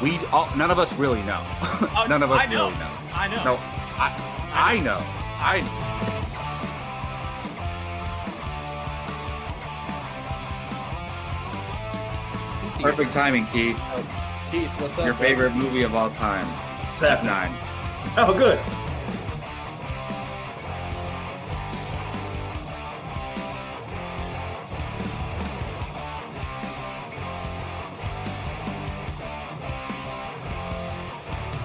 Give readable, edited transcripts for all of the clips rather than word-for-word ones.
None of us really know. None of us really know. I know. No, I know. Perfect timing, Keith. Keith, what's up? Your favorite movie of all time, F9. Oh, good.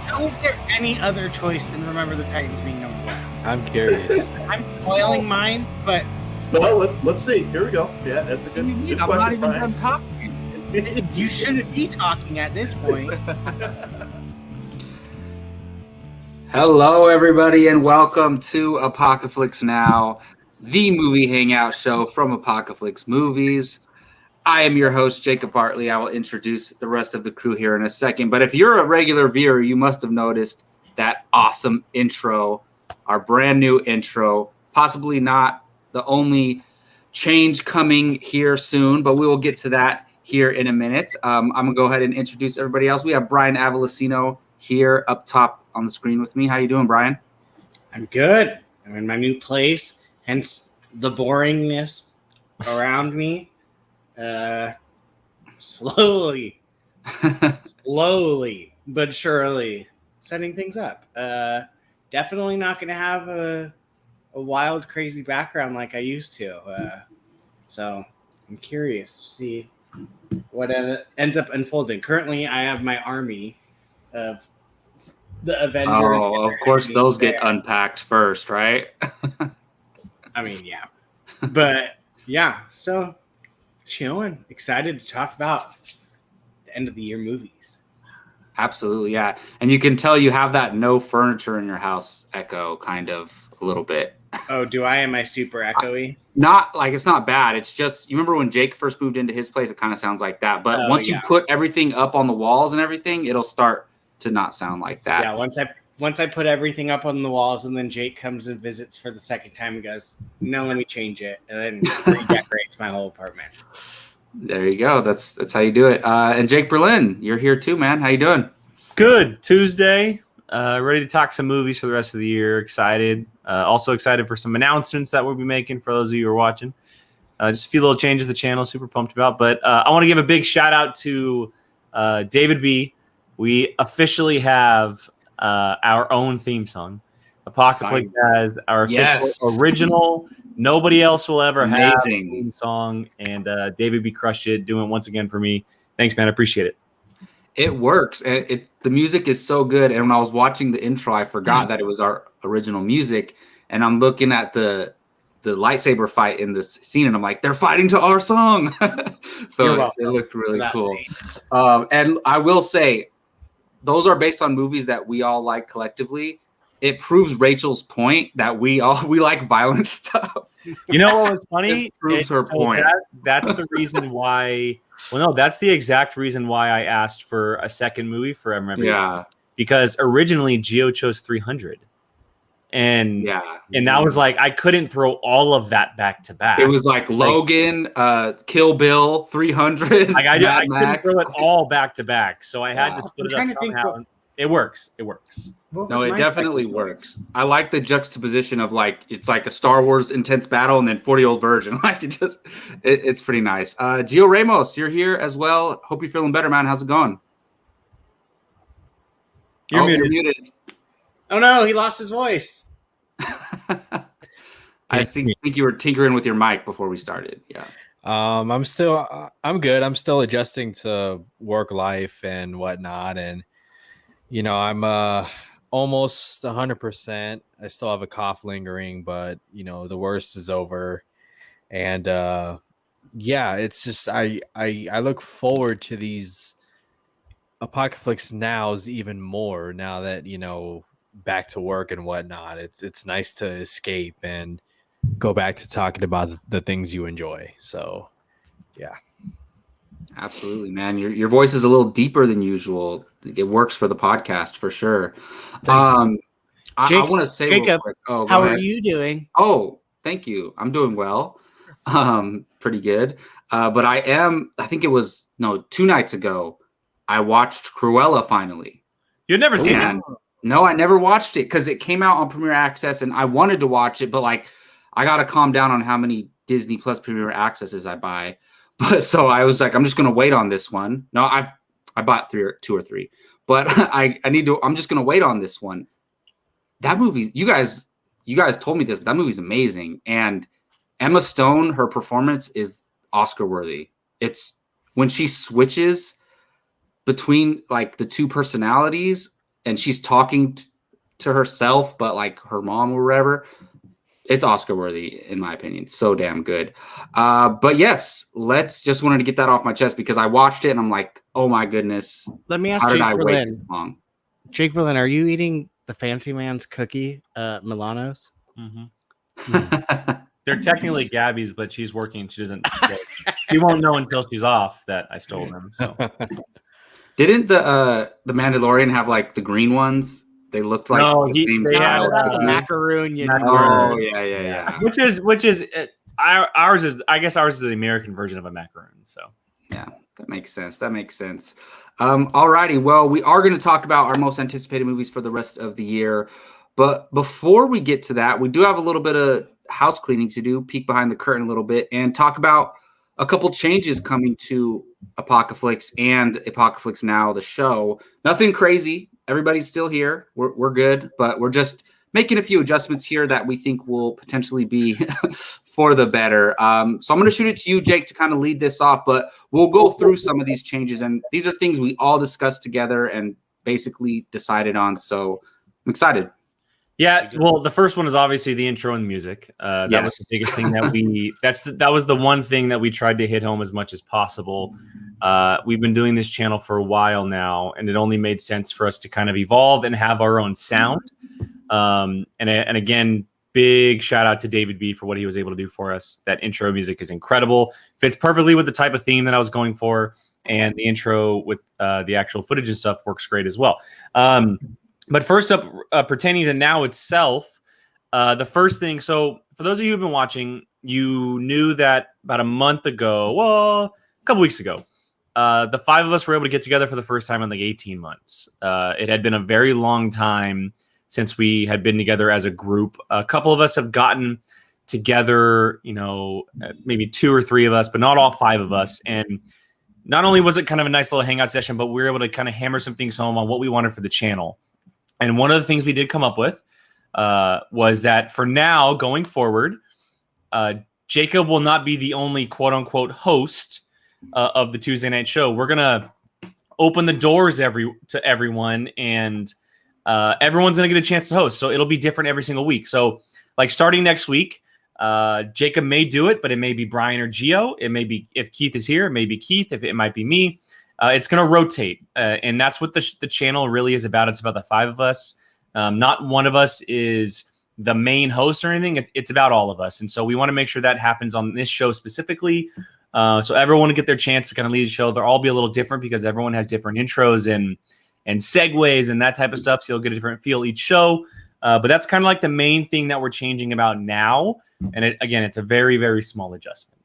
How is there any other choice than Remember the Titans being number one? I'm curious. I'm spoiling mine, but Well, let's see. Here we go. Yeah, that's a good I'm question, not even Brian. done talking. you shouldn't be talking at this point. Hello, everybody, and welcome to Apocaflix Now, the movie hangout show from Apocaflix Movies. I am your host, Jacob Bartley. I will introduce the rest of the crew here in a second. But if you're a regular viewer, you must have noticed that awesome intro, our brand new intro, possibly not the only change coming here soon, but we will get to that here in a minute. I'm going to go ahead and introduce everybody else. We have Brian Avalosino here up top on the screen with me. How you doing, Brian? I'm good. I'm in my new place, hence the boringness around me. Slowly but surely setting things up. Definitely not going to have a wild, crazy background like I used to. So I'm curious to see what ends up unfolding. Currently, I have my army of the Avengers. Oh, of course, those get unpacked first, right? I mean, yeah. But, yeah, so chilling. Excited to talk about the end of the year movies. Absolutely, yeah. And you can tell you have that no furniture in your house echo kind of a little bit. Oh, do I? Am I super echoey? Not like it's not bad. It's just, you remember when Jake first moved into his place, it kind of sounds like that. But once you put everything up on the walls and everything, it'll start to not sound like that. Yeah, once I put everything up on the walls and then Jake comes and visits for the second time and goes, no, let me change it. And then redecorates my whole apartment. There you go. That's how you do it. And Jake Berlin, you're here too, man. How you doing? Good. Tuesday. Ready to talk some movies for the rest of the year. Excited. Also excited for some announcements that we'll be making for those of you who are watching. Just a few little changes to the channel. Super pumped about. But I want to give a big shout out to David B. We officially have our own theme song. Apocaflix has our official original. Nobody else will ever have a theme song. And David B. crushed it, doing it once again for me. Thanks, man. I appreciate it. It works. The music is so good. And when I was watching the intro, I forgot that it was our original music. And I'm looking at the lightsaber fight in this scene, and I'm like, they're fighting to our song. So it looked really cool. And I will say, those are based on movies that we all like collectively. It proves Rachel's point that we like violent stuff. You know what was funny? It proves her point. That's the reason why. Well, no, that's the exact reason why I asked for a second movie for Remember. Yeah. Because originally Gio chose 300. And that was like, I couldn't throw all of that back to back. It was like Logan, Kill Bill, 300. Like I couldn't throw it all back to back. So I had to split it up somehow. It works. It works. No, it definitely works. I like the juxtaposition of like, it's like a Star Wars intense battle and then 40-year-old virgin. Like it's pretty nice. Gio Ramos, you're here as well. Hope you're feeling better, man. How's it going? You're muted. Oh no, he lost his voice. I think you were tinkering with your mic before we started. Yeah. I'm good. I'm still adjusting to work life and whatnot. And, I'm almost 100%. I still have a cough lingering, but, the worst is over. And, it's just, I look forward to these Apocaflix Nows even more now that, back to work and whatnot. It's nice to escape and go back to talking about the things you enjoy. So, yeah. Absolutely, man. Your voice is a little deeper than usual. It works for the podcast for sure. I want to say, Jacob, how are you doing? Oh, thank you. I'm doing well. Pretty good. But I think it was 2 nights ago. I watched Cruella finally. You'd never seen it? And no, I never watched it because it came out on Premiere Access, and I wanted to watch it, but like I got to calm down on how many Disney Plus Premiere Accesses I buy. But so I was like, I'm just gonna wait on this one. No, I bought two or three, but I need to. I'm just gonna wait on this one. That movie, you guys told me this, but that movie's amazing, and Emma Stone, her performance is Oscar worthy. It's when she switches between like the two personalities and she's talking to herself, but like her mom or whatever. It's Oscar worthy, in my opinion. So damn good. But yes, just wanted to get that off my chest because I watched it and I'm like, oh my goodness. Let me ask How did Jake I wait Berlin. this long? Jake Berlin, are you eating the fancy man's cookie, Milano's? They're technically Gabby's, but she's working. She doesn't. She won't know until she's off that I stole them. So Didn't the Mandalorian have like the green ones? They looked like the same they had, style. The macaroon. Oh yeah. Which is ours is, I guess ours is the American version of a macaroon. So yeah, that makes sense. Alrighty, well, we are going to talk about our most anticipated movies for the rest of the year, but before we get to that, we do have a little bit of house cleaning to do, peek behind the curtain a little bit, and talk about a couple changes coming to Apocaflix and Apocaflix Now, the show. Nothing crazy. Everybody's still here. We're good, but we're just making a few adjustments here that we think will potentially be for the better. So I'm going to shoot it to you, Jake, to kind of lead this off, but we'll go through some of these changes. And these are things we all discussed together and basically decided on. So I'm excited. yeah, well, the first one is obviously the intro and the music. That was the biggest thing that that was the one thing that we tried to hit home as much as possible. We've been doing this channel for a while now, and it only made sense for us to kind of evolve and have our own sound. And again, big shout out to David B for what he was able to do for us. That intro music is incredible. Fits perfectly with the type of theme that I was going for. And the intro with the actual footage and stuff works great as well. But first up, pertaining to Now itself, the first thing, so for those of you who've been watching, you knew that about a month ago, well, a couple weeks ago, the five of us were able to get together for the first time in like 18 months. It had been a very long time since we had been together as a group. A couple of us have gotten together, maybe two or three of us, but not all five of us. And not only was it kind of a nice little hangout session, but we were able to kind of hammer some things home on what we wanted for the channel. And one of the things we did come up with was that for now, going forward, Jacob will not be the only quote-unquote host of the Tuesday night show. We're going to open the doors to everyone, and everyone's going to get a chance to host. So it'll be different every single week. So like starting next week, Jacob may do it, but it may be Brian or Gio. It may be, if Keith is here, it may be Keith. If it might be me. It's going to rotate, and that's what the channel really is about. It's about the five of us. Not one of us is the main host or anything. It's about all of us, and so we want to make sure that happens on this show specifically. So everyone will get their chance to kind of lead the show. They'll all be a little different because everyone has different intros and segues and that type of stuff. So you'll get a different feel each show. But that's kind of like the main thing that we're changing about now. And it's a very, very small adjustment.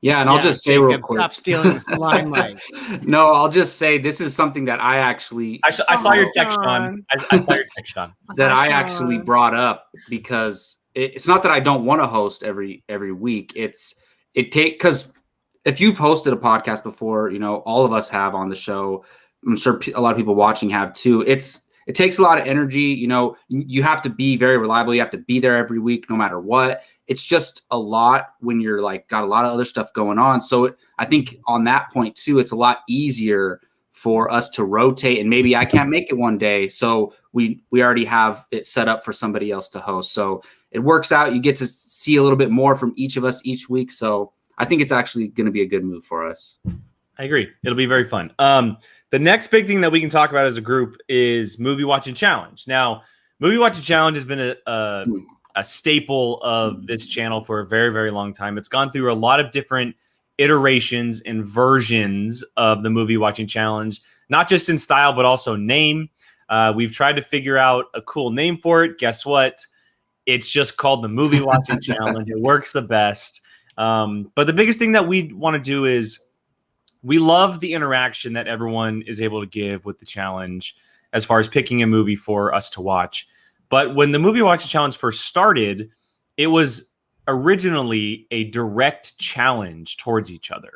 Yeah, and I'll just say real quick. Stop stealing this limelight. No, I'll just say this is something that I actually I saw your text, Sean. I saw your text, Sean. That I actually brought up because it's not that I don't want to host every week. Because if you've hosted a podcast before, all of us have on the show. I'm sure a lot of people watching have too. It takes a lot of energy. You have to be very reliable. You have to be there every week, no matter what. It's just a lot when you're like got a lot of other stuff going on. So I think on that point too, it's a lot easier for us to rotate, and maybe I can't make it one day. So we already have it set up for somebody else to host. So it works out. You get to see a little bit more from each of us each week. So I think it's actually going to be a good move for us. I agree. It'll be very fun. The next big thing that we can talk about as a group is Movie Watching Challenge. Now, Movie Watching Challenge has been a staple of this channel for a very, very long time. It's gone through a lot of different iterations and versions of the Movie Watching Challenge, not just in style, but also name. We've tried to figure out a cool name for it. Guess what? It's just called the Movie Watching Challenge. It works the best. But the biggest thing that we want to do is we love the interaction that everyone is able to give with the challenge as far as picking a movie for us to watch. But when the movie watching challenge first started, it was originally a direct challenge towards each other.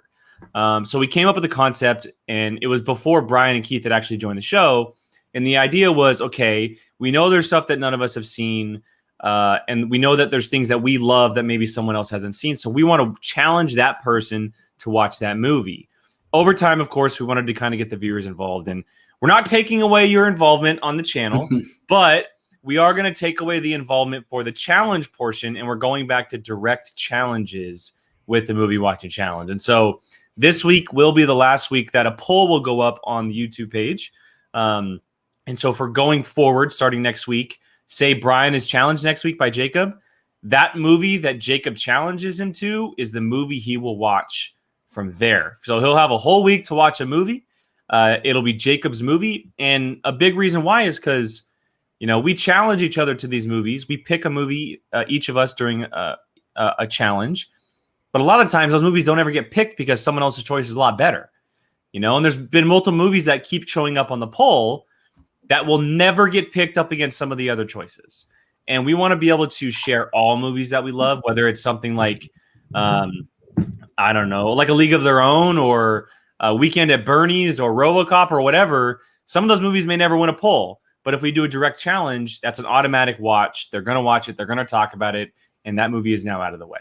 So we came up with the concept, and it was before Brian and Keith had actually joined the show. And the idea was, okay, we know there's stuff that none of us have seen, and we know that there's things that we love that maybe someone else hasn't seen. So we want to challenge that person to watch that movie. Over time, of course, we wanted to kind of get the viewers involved. And we're not taking away your involvement on the channel, but we are going to take away the involvement for the challenge portion, and we're going back to direct challenges with the movie watching challenge. And so this week will be the last week that a poll will go up on the YouTube page. And so for going forward, starting next week, say Brian is challenged next week by Jacob, that movie that Jacob challenges him to is the movie he will watch from there. So he'll have a whole week to watch a movie. It'll be Jacob's movie. And a big reason why is because, we challenge each other to these movies. We pick a movie, each of us, during a challenge. But a lot of times those movies don't ever get picked because someone else's choice is a lot better. And there's been multiple movies that keep showing up on the poll that will never get picked up against some of the other choices. And we want to be able to share all movies that we love, whether it's something like, I don't know, like A League of Their Own or Weekend at Bernie's or RoboCop or whatever. Some of those movies may never win a poll. But if we do a direct challenge, that's an automatic watch. They're going to watch it. They're going to talk about it. And that movie is now out of the way.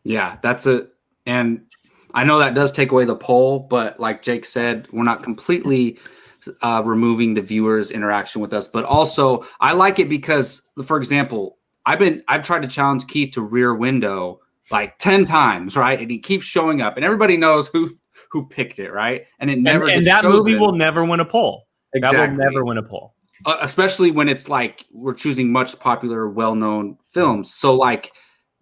Yeah, that's it. And I know that does take away the poll, but like Jake said, we're not completely removing the viewers' interaction with us. But also, I like it because, for example, I've tried to challenge Keith to Rear Window like 10 times, right? And he keeps showing up, and everybody knows who picked it, right? And it never. And that movie will never win a poll. Exactly. That will never win a poll. Especially when it's like we're choosing much popular, well-known films. So like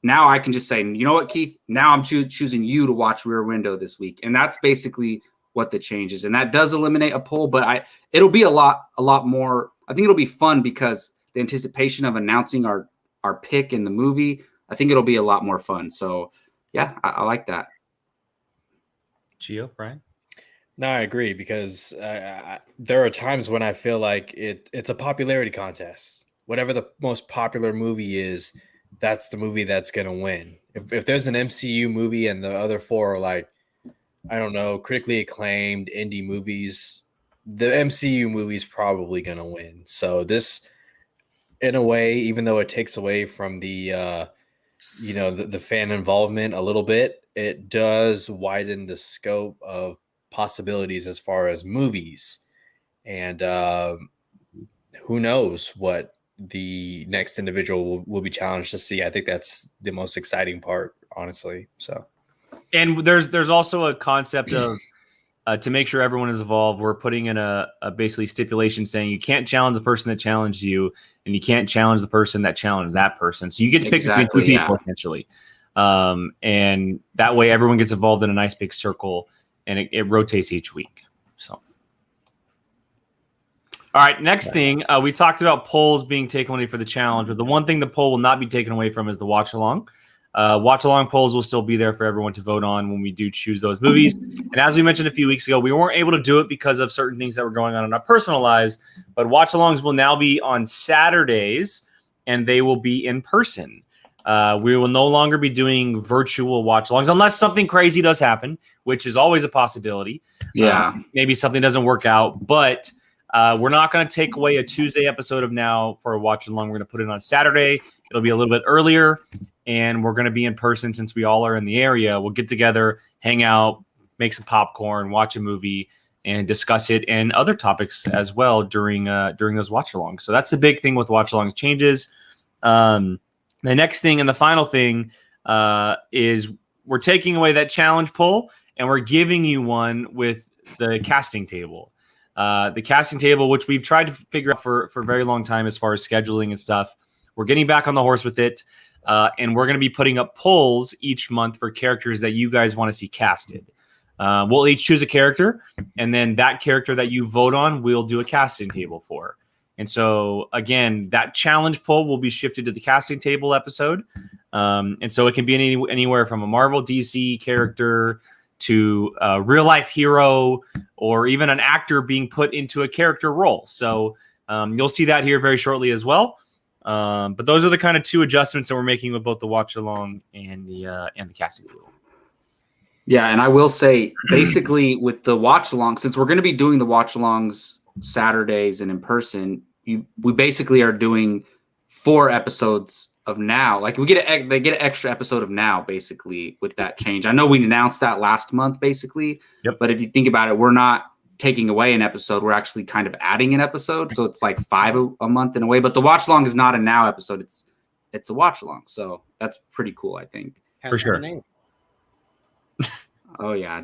now I can just say, you know what, Keith? Now I'm choosing you to watch Rear Window this week, and that's basically what the change is. And that does eliminate a poll, but it'll be a lot more. I think it'll be fun because the anticipation of announcing our pick in the movie, I think it'll be a lot more fun. So yeah, I like that. Gio, Brian? No, I agree because there are times when I feel like it's a popularity contest. Whatever the most popular movie is, that's the movie that's going to win. If there's an MCU movie and the other four are like, I don't know, critically acclaimed indie movies, the MCU movie's probably going to win. So this, in a way, even though it takes away from the fan involvement a little bit, it does widen the scope of possibilities as far as movies. And who knows what the next individual will be challenged to see. I think that's the most exciting part, honestly. So, and there's also a concept of to make sure everyone is involved. We're putting in a basically stipulation saying you can't challenge the person that challenged you, and you can't challenge the person that challenged that person. So you get to pick between two people essentially, and that way everyone gets involved in a nice big circle, and it rotates each week. So. All right, next thing, we talked about polls being taken away for the challenge, but the one thing the poll will not be taken away from is the watch-along. Watch-along polls will still be there for everyone to vote on when we do choose those movies. And as we mentioned a few weeks ago, we weren't able to do it because of certain things that were going on in our personal lives, but watch-alongs will now be on Saturdays, and they will be in person. We will no longer be doing virtual watch-alongs unless something crazy does happen, which is always a possibility. Yeah. Maybe something doesn't work out, but... we're not going to take away a Tuesday episode of now for a watch along. We're going to put it on Saturday. It'll be a little bit earlier, and we're going to be in person since we all are in the area. We'll get together, hang out, make some popcorn, watch a movie, and discuss it and other topics as well during those watch alongs. So that's the big thing with watch alongs changes. The next thing and the final thing is we're taking away that challenge poll, and we're giving you one with the casting table. The casting table, which we've tried to figure out for a very long time as far as scheduling and stuff. We're getting back on the horse with it, and we're going to be putting up polls each month for characters that you guys want to see casted. We'll each choose a character, and then that character that you vote on, we'll do a casting table for. And so, again, that challenge poll will be shifted to the casting table episode. And so it can be anywhere from a Marvel, DC character to a real life hero or even an actor being put into a character role. So you'll see that here very shortly as well. But those are the kind of 2 adjustments that we're making with both the watch along and the casting table. Yeah, and I will say, basically, with the watch along, since we're going to be doing the watch alongs Saturdays and in person, we basically are doing 4 episodes of Now. Like they get an extra episode of Now, basically, with that change. I know we announced that last month, basically. Yep. But if you think about it, we're not taking away an episode. We're actually kind of adding an episode, so it's like 5 a month in a way. But the watch along is not a Now episode; it's a watch along. So that's pretty cool, I think. For sure. Oh yeah,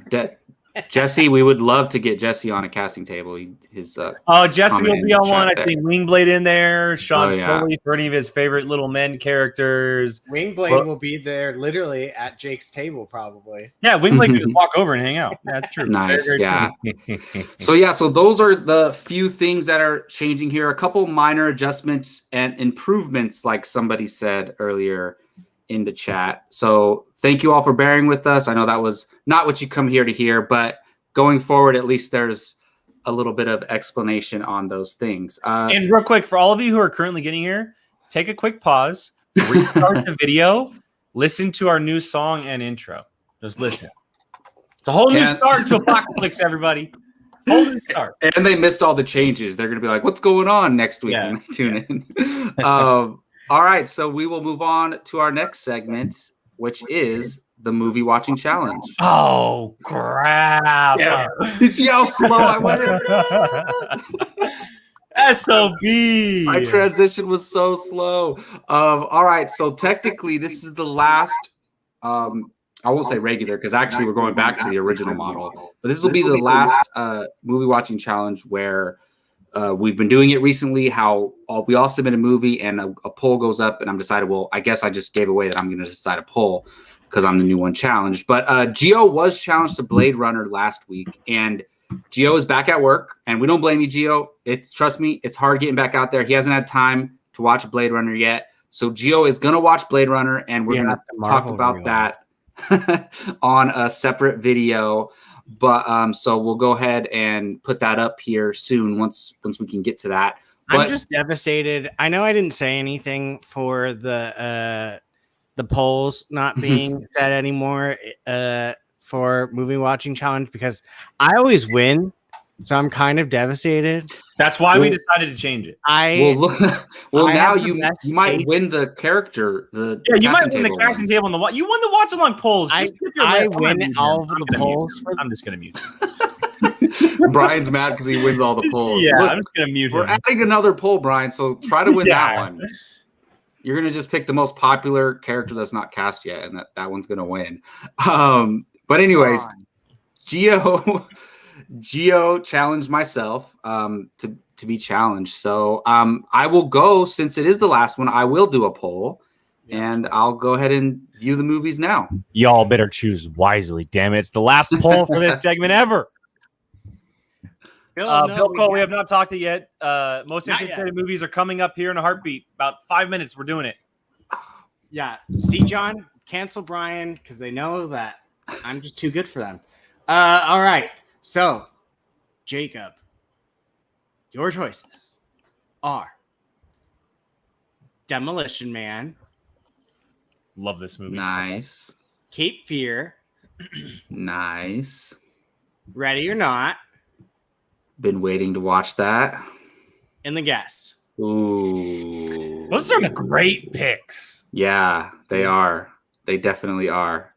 Jesse. We would love to get Jesse on a casting table. Jesse will be on one. I think Wingblade in there. Sean Scully for any of his favorite little men characters. Wingblade will be there, literally at Jake's table, probably. Yeah, Wingblade can just walk over and hang out. Yeah, that's true. Nice. Very, very Yeah. So those are the few things that are changing here. A couple minor adjustments and improvements, like somebody said earlier in the chat. So thank you all for bearing with us. I know that was not what you come here to hear, but going forward, at least there's a little bit of explanation on those things. And real quick, for all of you who are currently getting here, take a quick pause, restart the video, listen to our new song and intro. Just listen. It's a whole new start to Apocaflix, everybody. Whole new start. And they missed all the changes. They're going to be like, what's going on next week when they tune in? All right, so we will move on to our next segment, which is the movie watching challenge. Oh, crap. Yeah. You see how slow I went? SOB. My transition was so slow. All right, so technically this is the last, I won't say regular because actually we're going back to the original model. But this will be the last movie watching challenge where we've been doing it recently, how we all submit a movie and a poll goes up and I'm decided, well, I guess I just gave away that I'm going to decide a poll because I'm the new one challenged. But Gio was challenged to Blade Runner last week and Gio is back at work and we don't blame you, Gio. Trust me, it's hard getting back out there. He hasn't had time to watch Blade Runner yet. So Gio is going to watch Blade Runner and we're going to talk about that on a separate video. But so we'll go ahead and put that up here soon once we can get to that. But I'm just devastated. I know I didn't say anything for the polls not being said anymore for movie watching challenge because I always win. So I'm kind of devastated. That's why we decided to change it. Now you might win the character. You might win the casting table on the you won the watch along polls. I win all of the polls. I'm just gonna mute him. Brian's mad because he wins all the polls. Yeah, Look, I'm just gonna mute him. We're adding another poll, Brian. So try to win that one. You're gonna just pick the most popular character that's not cast yet, and that one's gonna win. But anyways, Gio challenged myself to be challenged. So I will go, since it is the last one, I will do a poll and I'll go ahead and view the movies now. Y'all better choose wisely, damn it. It's the last poll for this segment ever. Bill Cole, we have not talked it yet. Most anticipated movies are coming up here in a heartbeat. About 5 minutes, we're doing it. Yeah. See, John, cancel Brian because they know that I'm just too good for them. All right. So, Jacob, your choices are Demolition Man. Love this movie. Nice. Cape Fear. Nice. Ready or Not. Been waiting to watch that. And The Guest. Ooh. Those are great picks. Yeah, they are. They definitely are.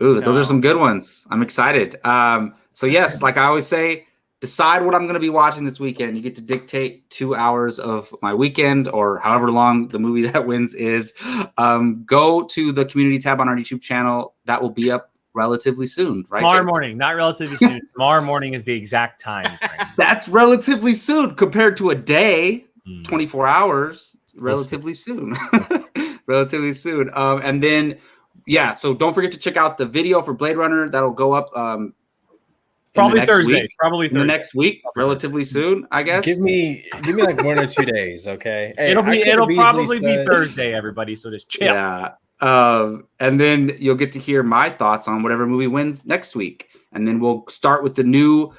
Ooh, those are some good ones. I'm excited. So yes, like I always say, decide what I'm going to be watching this weekend. You get to dictate 2 hours of my weekend or however long the movie that wins is. Go to the community tab on our YouTube channel. That will be up relatively soon, right? Tomorrow morning, not relatively soon. Tomorrow morning is the exact time frame. That's relatively soon compared to a day, 24 hours, relatively soon. Relatively soon. And then, yeah, so don't forget to check out the video for Blade Runner. That'll go up probably Thursday. Week. Probably Thursday. The next week, relatively soon, I guess. Give me like 1 or 2 days, okay? Hey, it'll probably be Thursday, everybody. So just chill. Yeah. And then you'll get to hear my thoughts on whatever movie wins next week. And then we'll start with the new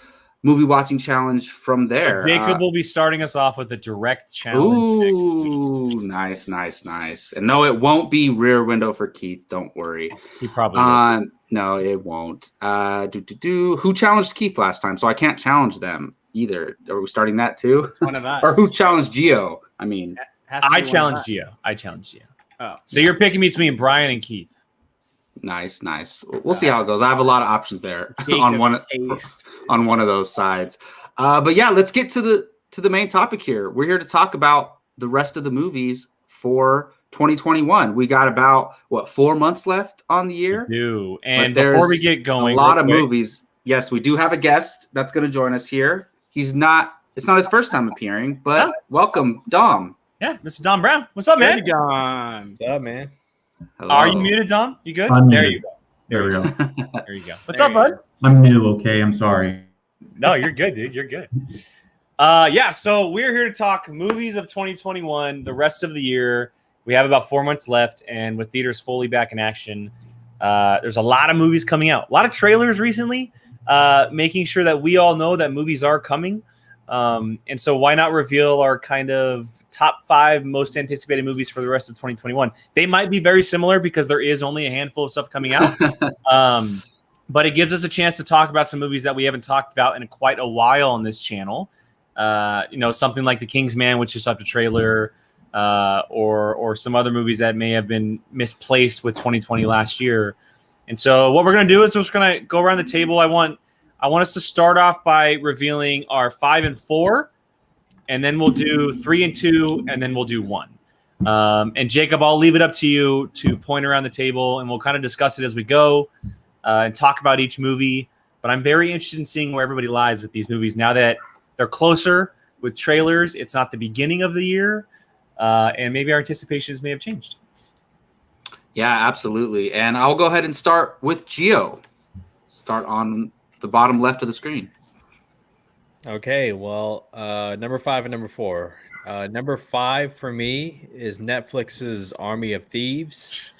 movie watching challenge from there. So Jacob will be starting us off with a direct challenge. Ooh, nice. And no, it won't be Rear Window for Keith. Don't worry. He probably will. No, it won't. Who challenged Keith last time? So I can't challenge them either. Are we starting that too? It's one of us. Or who challenged Gio? I mean, I challenged Gio. Oh, so you're picking between Brian and Keith. nice. We'll see how it goes. I have a lot of options there on one of those sides. But yeah, let's get to the main topic here. We're here to talk about the rest of the movies for 2021. We got about 4 months left on the year. We do. And before we get going, a lot of movies. Yes, we do have a guest that's going to join us here. It's not his first time appearing, but welcome, Dom. Yeah, Mr. Dom Brown. What's up, man? John. What's up, man? Hello. Are you muted, Dom? You good? I'm There muted. you go. There we go. There you go. What's There up, he bud? is. I'm new, okay? I'm sorry. No, you're good, dude. You're good. So we're here to talk movies of 2021, the rest of the year. We have about 4 months left, and with theaters fully back in action, there's a lot of movies coming out. A lot of trailers recently, making sure that we all know that movies are coming. And so why not reveal our kind of top 5 most anticipated movies for the rest of 2021? They might be very similar because there is only a handful of stuff coming out. But it gives us a chance to talk about some movies that we haven't talked about in quite a while on this channel. Something like The King's Man, which just dropped a trailer, or some other movies that may have been misplaced with 2020 last year. And so what we're going to do is we're just going to go around the table. I want us to start off by revealing our 5 and 4, and then we'll do 3 and 2, and then we'll do 1. And Jacob, I'll leave it up to you to point around the table, and we'll kind of discuss it as we go and talk about each movie. But I'm very interested in seeing where everybody lies with these movies now that they're closer with trailers. It's not the beginning of the year, and maybe our anticipations may have changed. Yeah, absolutely. And I'll go ahead and start with Gio. Start on the bottom left of the screen. Okay, well, number 5 and number 4. Number 5 for me is Netflix's Army of Thieves.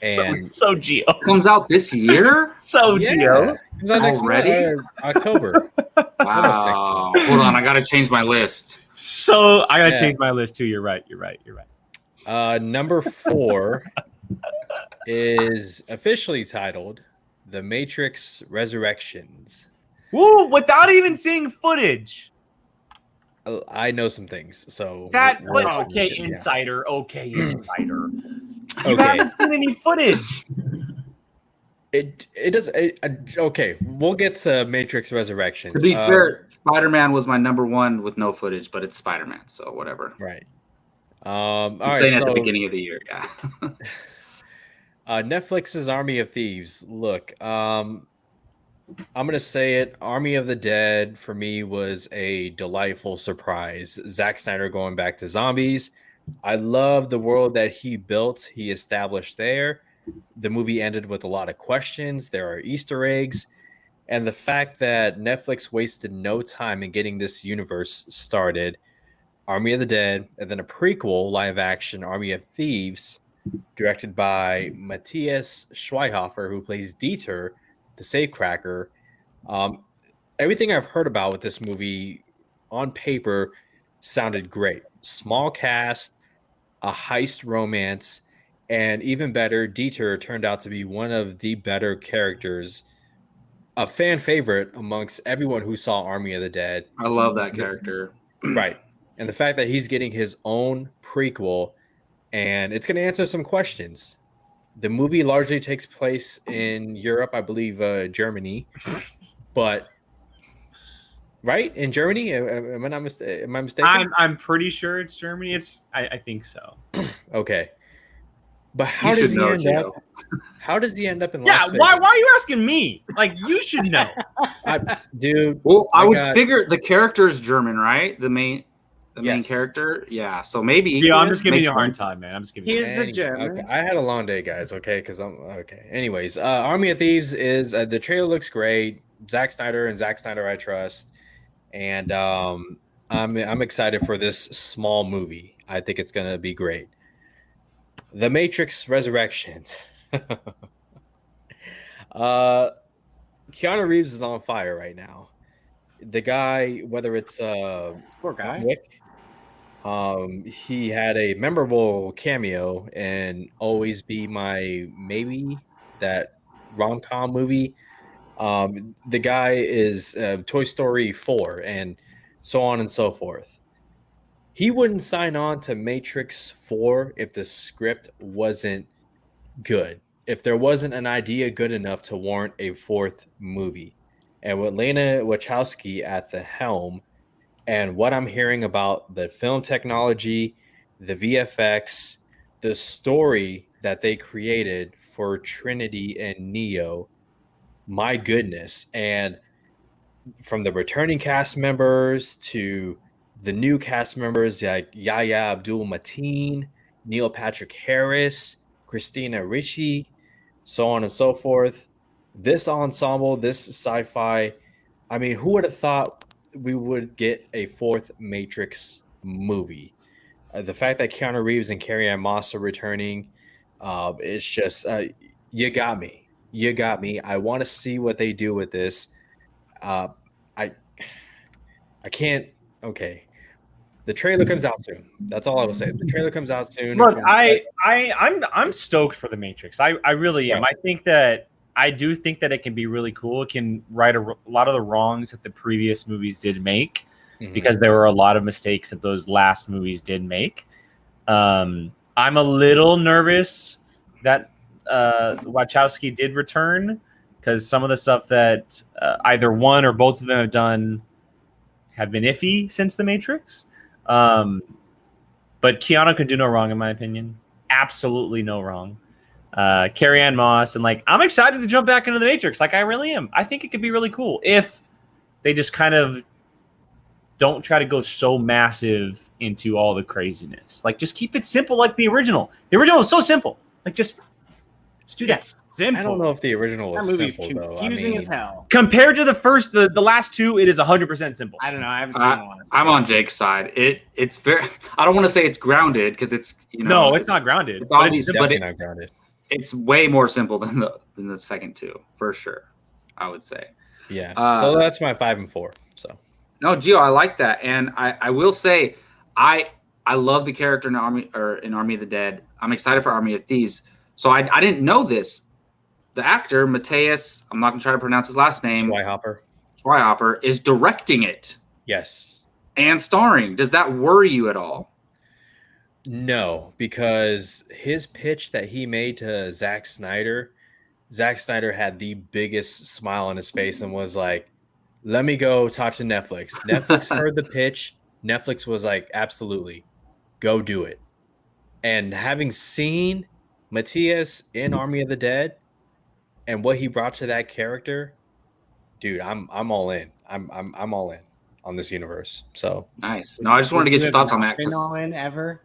And So Gio. Comes out this year? Gio. Comes out next Already? month, October. Wow. Hold on, I got to change my list. So I gotta Yeah. change my list too. You're right. Number 4 is officially titled The Matrix Resurrections. Woo! Without even seeing footage. I know some things, so Okay, yeah. insider. Okay, insider. You Okay. haven't seen any footage. It does. Okay, we'll get to Matrix Resurrections. To be fair, Spider-Man was my number 1 with no footage, but it's Spider-Man, so whatever. Right. All I'm right. saying at the So, beginning of the year, yeah. Netflix's Army of Thieves. Look, I'm gonna say it. Army of the Dead for me was a delightful surprise. Zack Snyder going back to zombies. I love the world that he built. He established there. The movie ended with a lot of questions. There are Easter eggs, and the fact that Netflix wasted no time in getting this universe started. Army of the Dead, and then a prequel live action Army of Thieves, directed by Matthias Schweighöfer, who plays Dieter, the safecracker. Everything I've heard about with this movie on paper sounded great. Small cast, a heist romance, and even better, Dieter turned out to be one of the better characters, a fan favorite amongst everyone who saw Army of the Dead. I love that character. Right. And the fact that he's getting his own prequel, and it's going to answer some questions. The movie largely takes place in Europe, I believe, Germany, but right in Germany. Am I not am I mistaken? I'm pretty sure it's Germany. I think so. Okay, but how You does should he know, end Gio. up? How does he end up in Yeah. Las Why Vegas? are you asking me? Like you should know. Dude? Well, I I would got- figure the character is German, right? The main Yes. character. Yeah, so maybe. Yeah, I'm just giving Makes you a hard sense. time, man. I'm just giving. He You is a German. Okay, I had a long day, guys. Okay, because I'm okay. Anyways, Army of Thieves is the trailer looks great. Zack Snyder and Zack Snyder I trust, and I'm excited for this small movie. I think it's gonna be great. The Matrix Resurrections. Keanu Reeves is on fire right now. The guy, whether it's Poor guy. Wick, he had a memorable cameo in Always Be My Maybe, that rom-com movie. The guy is Toy Story 4 and so on and so forth. He wouldn't sign on to Matrix 4 if the script wasn't good, if there wasn't an idea good enough to warrant a fourth movie. And with Lena Wachowski at the helm, and what I'm hearing about the film technology, the VFX, the story that they created for Trinity and Neo, my goodness. And from the returning cast members to the new cast members like Yahya Abdul Mateen, Neil Patrick Harris, Christina Ricci, so on and so forth. This ensemble, this sci-fi, I mean, who would have thought we would get a fourth Matrix movie? The fact that Keanu Reeves and Carrie-Anne Moss are returning, it's just, you got me. You got me. I want to see what they do with this. I can't. Okay, the trailer comes out soon. That's all I will say. The trailer comes out soon. Look, I'm stoked for the Matrix. I really am. Right. I do think that it can be really cool. It can right a lot of the wrongs that the previous movies did make, because there were a lot of mistakes that those last movies did make. I'm a little nervous that Wachowski did return, because some of the stuff that either one or both of them have done have been iffy since The Matrix. But Keanu could do no wrong, in my opinion. Absolutely no wrong. Carrie-Anne Moss, and I'm excited to jump back into The Matrix. I really am. I think it could be really cool if they just kind of don't try to go so massive into all the craziness. Just keep it simple, like the original. The original is so simple. Just do that. Simple. I don't know if the original was That movie's simple though. confusing as hell. Compared to the last two, it is 100% simple. I don't know. I haven't seen one. I'm on Jake's side. It's very. I don't want to say it's grounded, because it's No, it's not grounded. It's obvious, but Definitely not grounded. it's way more simple than the second two, for sure. I would say. Yeah. So that's my 5 and 4. So. No, Gio, I like that, and I will say, I love the character in Army of the Dead. I'm excited for Army of Thieves. So I didn't know this. The actor Matthias, I'm not gonna try to pronounce his last name. Schweihofer is directing it. Yes. And starring. Does that worry you at all? No, because his pitch that he made to Zack Snyder had the biggest smile on his face and was like, let me go talk to Netflix. Netflix heard the pitch. Netflix was like, absolutely, go do it. And having seen Matthias in Army of the Dead and what he brought to that character, dude, I'm all in. I'm all in on this universe. So nice. No, I just wanted to get your thoughts on that. Been all in ever?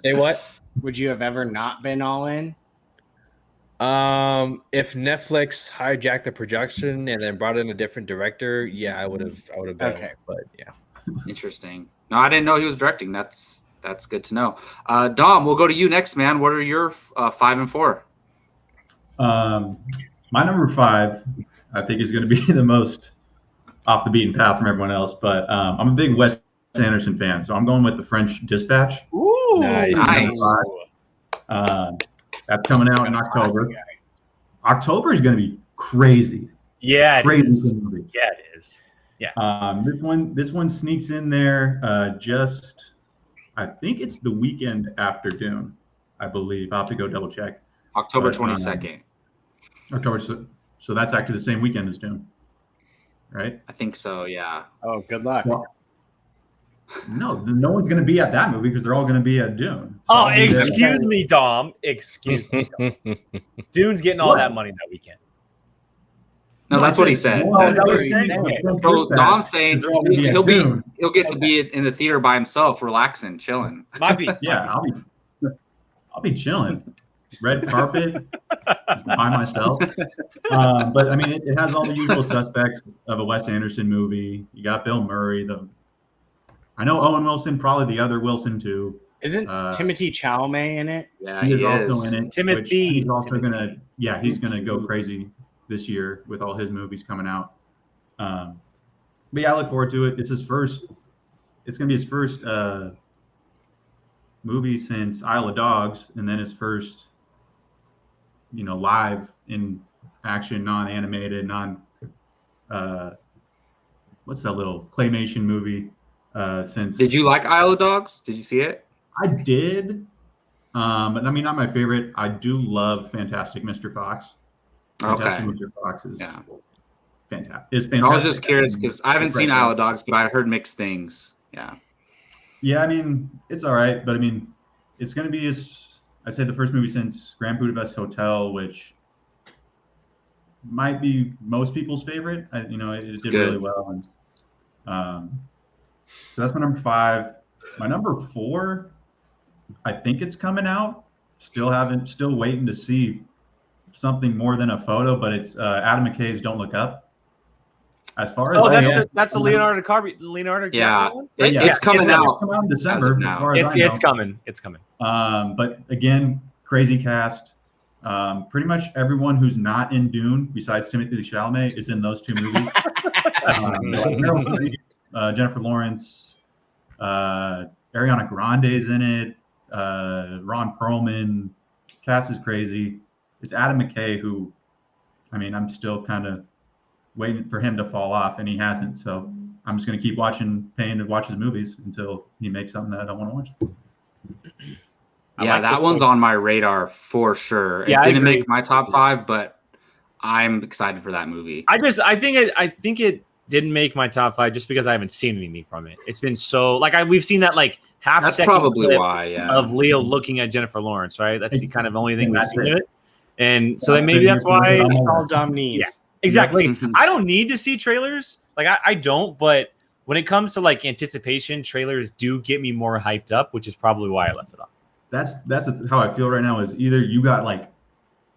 Say what? Would you have ever not been all in? If Netflix hijacked the production and then brought in a different director, yeah, I would have been. Okay. But yeah. Interesting. No, I didn't know he was directing. That's good to know. Dom, we'll go to you next, man. What are your 5 and 4? My number 5, I think, is going to be the most off the beaten path from everyone else. But I'm a big Wes Anderson fan, so I'm going with The French Dispatch. Ooh, nice. That's coming out in October. October is going to be crazy. Yeah, crazy. Yeah, it is. Yeah. This one sneaks in there. I think it's the weekend after Dune, I believe. I'll have to go double check. October 22nd. So that's actually the same weekend as Dune, right? I think so. Yeah. Oh, good luck. No one's going to be at that movie because they're all going to be at Dune. So excuse me, Dom. Excuse me, Dom. Dune's getting all that money that weekend. No, that's what he said. That's what he said. So Dom's saying he'll get to be in the theater by himself, relaxing, chilling. Might be. Yeah, I'll be chilling. Red carpet, just by myself. But I mean, it has all the usual suspects of a Wes Anderson movie. You got Bill Murray. I know Owen Wilson, probably the other Wilson too. Isn't Timothy Chalamet in it? Yeah, he is also in it. Timothy. He's also he's gonna go crazy this year with all his movies coming out. But yeah, I look forward to it. It's gonna be his first movie since Isle of Dogs, and then his first, live in action, non-animated, what's that little claymation movie? Since Did you like Isle of Dogs? Did you see it? I did, but I mean, not my favorite. I do love Fantastic Mr. Fox. Fantastic Okay. Mr. Fox is Yeah. fantastic. I was just curious because I haven't seen Isle of Dogs, but I heard mixed things. Yeah. Yeah, I mean, it's all right, but I mean, it's going to be I'd say the first movie since Grand Budapest Hotel, which might be most people's favorite. It did Good. really well, and so that's my number 5. My number 4, I think it's coming out. Still waiting to see something more than a photo, but it's Adam McKay's "Don't Look Up." As far as that's the Leonardo DiCaprio. Yeah, one? it's coming out. It's coming out in December. now. As far as I know. It's coming. It's coming. But again, crazy cast. Pretty much everyone who's not in Dune, besides Timothy Chalamet, is in those 2 movies. Jennifer Lawrence, Ariana Grande is in it. Ron Perlman. Cast is crazy. It's Adam McKay, who, I mean, I'm still kind of waiting for him to fall off, and he hasn't. So I'm just going to keep paying to watch his movies until he makes something that I want to watch. Yeah, that one's on my radar for sure. Yeah, it didn't make my top 5, but I'm excited for that movie. I think it didn't make my top 5 just because I haven't seen anything from it. It's been so we've seen that half That's second probably clip why. Yeah. of Leo looking at Jennifer Lawrence, right? That's the kind of only thing we've seen of it. And so then maybe that's why all Dom needs. Yeah, exactly. I don't need to see trailers. I don't, but when it comes to anticipation, trailers do get me more hyped up, which is probably why I left it off. That's how I feel right now. Is either you got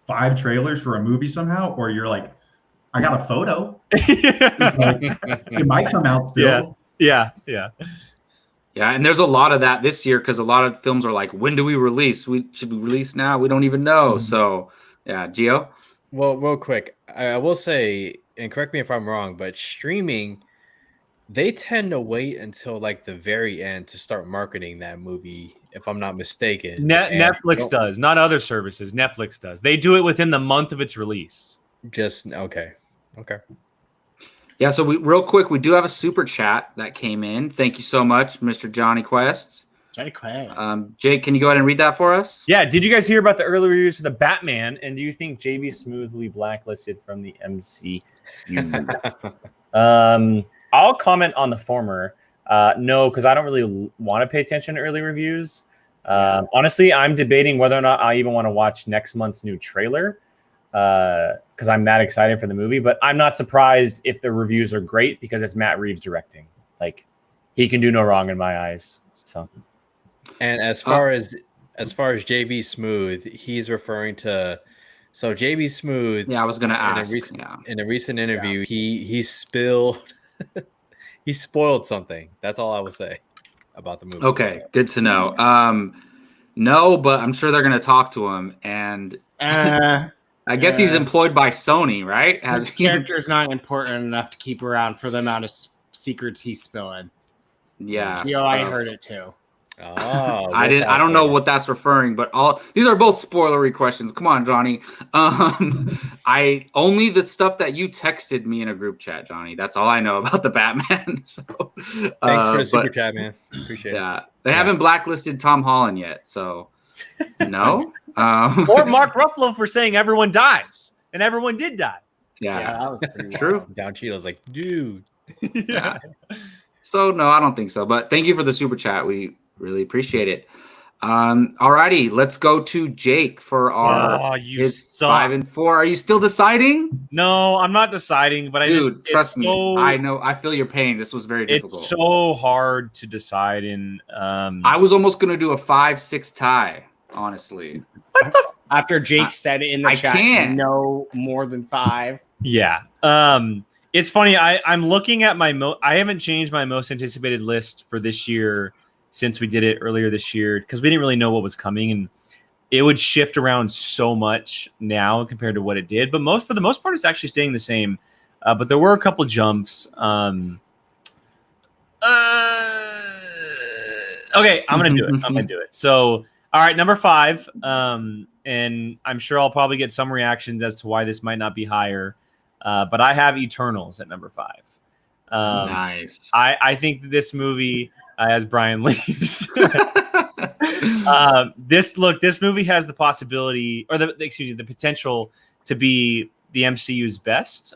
5 trailers for a movie somehow, or you're I got a photo. It might come out still. Yeah. Yeah, and there's a lot of that this year because a lot of films are when do we release? Should we release now? We don't even know. Mm-hmm. So, yeah, Gio? Well, real quick, I will say, and correct me if I'm wrong, but streaming, they tend to wait until the very end to start marketing that movie, if I'm not mistaken. Netflix does, not other services. Netflix does. They do it within the month of its release. Okay. Yeah, so real quick, we do have a super chat that came in. Thank you so much, Mr. Johnny Quest. Johnny Quest. Jake, can you go ahead and read that for us? Yeah. Did you guys hear about the early reviews for the Batman? And do you think JB Smooth will be blacklisted from the MCU? I'll comment on the former. No, because I don't really want to pay attention to early reviews. Honestly, I'm debating whether or not I even want to watch next month's new trailer because I'm that excited for the movie. But I'm not surprised if the reviews are great because it's Matt Reeves directing. He can do no wrong in my eyes. So, and as far as JB Smooth, he's referring to. So JB Smooth. Yeah, I was going to ask. In a recent interview, he spilled. He spoiled something. That's all I will say about the movie. Okay, good to know. No, but I'm sure they're going to talk to him, and I guess he's employed by Sony, right? His character's not important enough to keep around for the amount of secrets he's spilling. Yeah, I heard it too. Oh, I don't know what that's referring, but these are both spoilery questions. Come on, Johnny. I only the stuff that you texted me in a group chat, Johnny. That's all I know about the Batman. So thanks for the super chat, man. Appreciate it. Yeah, they haven't blacklisted Tom Holland yet, so no. Or Mark Ruffalo for saying everyone dies, and everyone did die. Yeah, that was pretty true. wild. Down Cheeto's dude. Yeah. So no, I don't think so. But thank you for the super chat. We really appreciate it. Alrighty, let's go to Jake for our his 5 and 4. Are you still deciding? No, I'm not deciding, but trust me. I know. I feel your pain. This was very difficult. It's so hard to decide. And I was almost going to do a 5-6 tie. Honestly, after Jake said it in the chat, no more than 5. Yeah. It's funny. I'm looking at I haven't changed my most anticipated list for this year since we did it earlier this year because we didn't really know what was coming, and it would shift around so much now compared to what it did. But for the most part, it's actually staying the same. But there were a couple jumps. Okay, I'm gonna do it. So, all right, number 5. And I'm sure I'll probably get some reactions as to why this might not be higher. But I have Eternals at number 5. Nice. I think that this movie, as Brian leaves, this movie has the possibility, or the potential to be the MCU's best.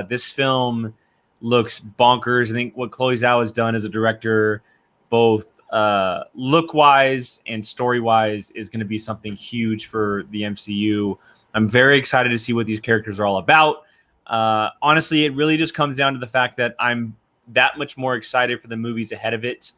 This film looks bonkers. I think what Chloe Zhao has done as a director, both look-wise and story-wise, is going to be something huge for the MCU. I'm very excited to see what these characters are all about. Honestly, it really just comes down to the fact that I'm that much more excited for the movies ahead of it,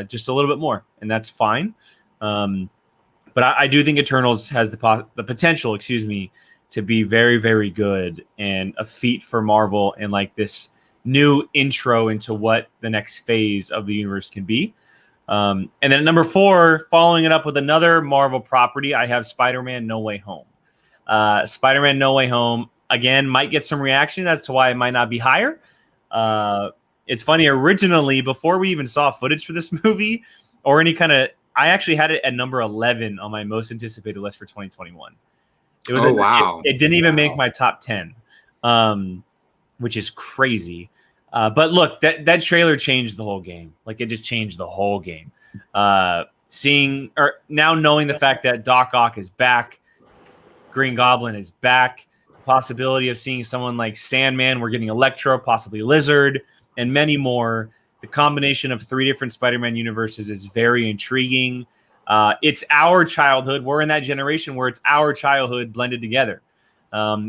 just a little bit more, and that's fine. But I do think Eternals has the potential, to be very, very good and a feat for Marvel and like this new intro into what the next phase of the universe can be. And then at number 4, following it up with another Marvel property, I have Spider-Man No Way Home. Spider-Man No Way Home, again, might get some reaction as to why it might not be higher. It's funny, originally, before we even saw footage for this movie or any kind of, I actually had it at number 11 on my most anticipated list for 2021. It was wow. It didn't even make my top 10, which is crazy. But look, that trailer changed the whole game. Like, it just changed the whole game. Now knowing the fact that Doc Ock is back, Green Goblin is back, the possibility of seeing someone like Sandman, we're getting Electro, possibly Lizard, and many more. The combination of 3 different Spider-Man universes is very intriguing. It's our childhood. We're in that generation where it's our childhood blended together,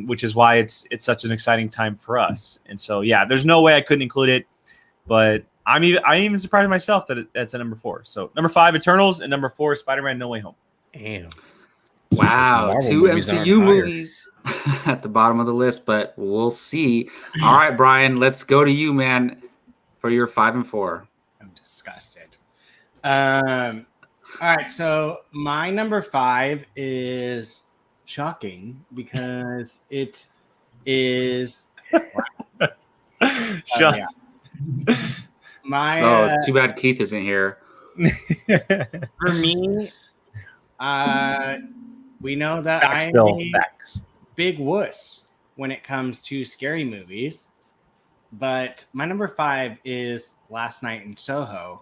which is why it's such an exciting time for us. And so, yeah, there's no way I couldn't include it, but I'm even surprised myself that that's at number 4. So number 5, Eternals, and number 4, Spider-Man No Way Home. Damn. Wow, 2 MCU movies at the bottom of the list, but we'll see. All right, Brian, let's go to you, man, for your 5 and 4. I'm disgusted. All right, so my number 5 is shocking because it is. Shut. Too bad Keith isn't here. For me, we know that I'm a big wuss when it comes to scary movies, but my number 5 is Last Night in Soho.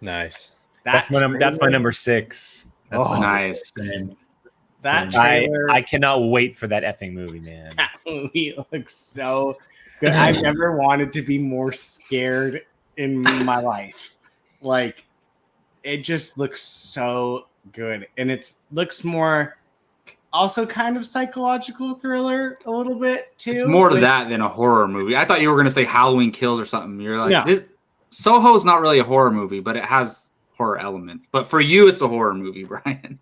Nice. That's my number 6. That's nice. That trailer, I cannot wait for that effing movie, man. That movie looks so good. I've never wanted to be more scared in my life. Like, it just looks so good, and it looks more also kind of psychological thriller a little bit too. It's more to that than a horror movie. I thought you were going to say Halloween Kills or something. You're like, no. Soho's not really a horror movie, but it has horror elements. But for you, it's a horror movie, Brian.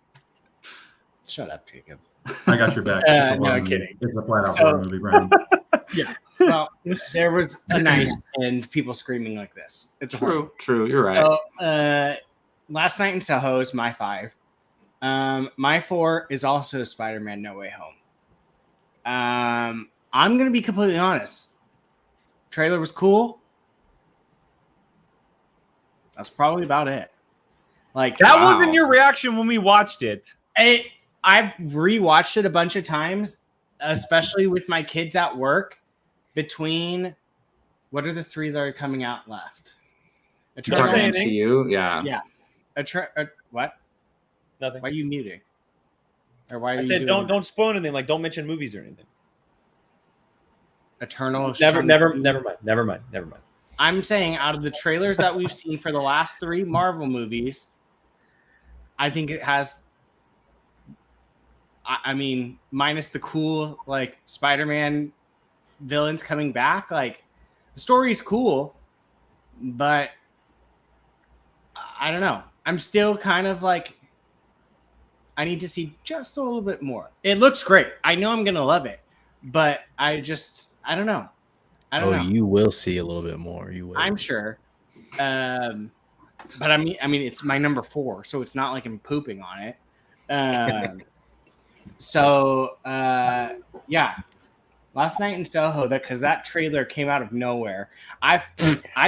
Shut up, Jacob. I got your back. No, I'm kidding. It's a flat out horror movie, Brian. Yeah. Well, there was a night and people screaming like this. It's true. You're right. So, Last Night in Soho is my 5. My 4 is also Spider-Man No Way Home. I'm going to be completely honest. Trailer was cool. That's probably about it. Like, that wasn't your reaction when we watched it. I've rewatched it a bunch of times, especially with my kids at work. Between, what are the 3 that are coming out left? You're talking MCU? Yeah. Yeah. What? Nothing. Why are you muting? Or why are I you said don't spoil anything. Like, don't mention movies or anything. Eternal. Never mind. I'm saying out of the trailers that we've seen for the last 3 Marvel movies, I think it has. I mean, minus the cool like Spider-Man villains coming back, like the story's cool, but I don't know. I'm still kind of like, I need to see just a little bit more. It looks great. I know I'm gonna love it, but I don't know. I don't know. You will see a little bit more. You will. I'm sure. But I mean, it's my number 4, so it's not like I'm pooping on it. Yeah, Last Night in Soho, because that trailer came out of nowhere. I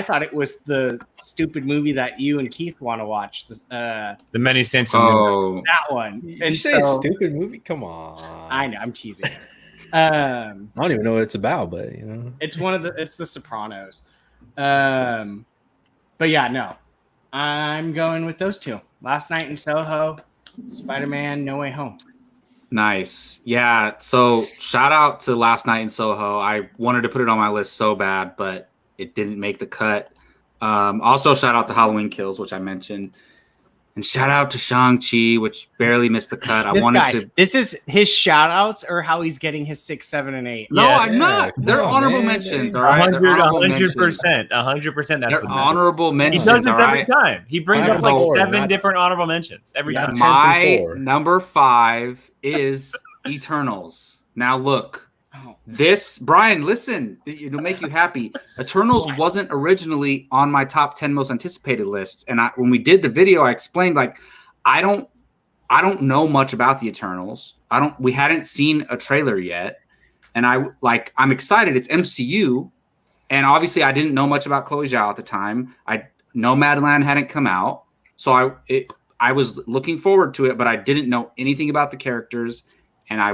thought it was the stupid movie that you and Keith want to watch. The Many Saints of Newark. Oh, That one. You say stupid movie? Come on. I know, I'm teasing. I don't even know what it's about, but you know, it's The Sopranos. But yeah, no, I'm going with those two. Last Night in Soho, Spider-Man: No Way Home. nice. Yeah. So shout out to Last Night in Soho. I wanted to put it on my list so bad, but it didn't make the cut. Also, shout out to Halloween Kills, which I mentioned. And shout out to Shang-Chi, which barely missed the cut. This is his shout outs or how he's getting his 6, 7, and 8. No, I'm not. come They're on, honorable man. mentions, all right? They're honorable mentions. 100%. They're honorable He mentions. does this all every right? time. He brings I'm up like bored, 7 not- different honorable mentions every Yeah. time. 10 My through 4. number 5 is Eternals. Now look, Oh. this Brian, listen, it'll make you happy. Eternals wasn't originally on my top 10 most anticipated list, and when we did the video, I explained like I don't know much about the Eternals. We hadn't seen a trailer yet, and I'm excited. It's MCU, and obviously I didn't know much about Chloe Zhao at the time. Nomadland hadn't come out, so I was looking forward to it, but I didn't know anything about the characters. And I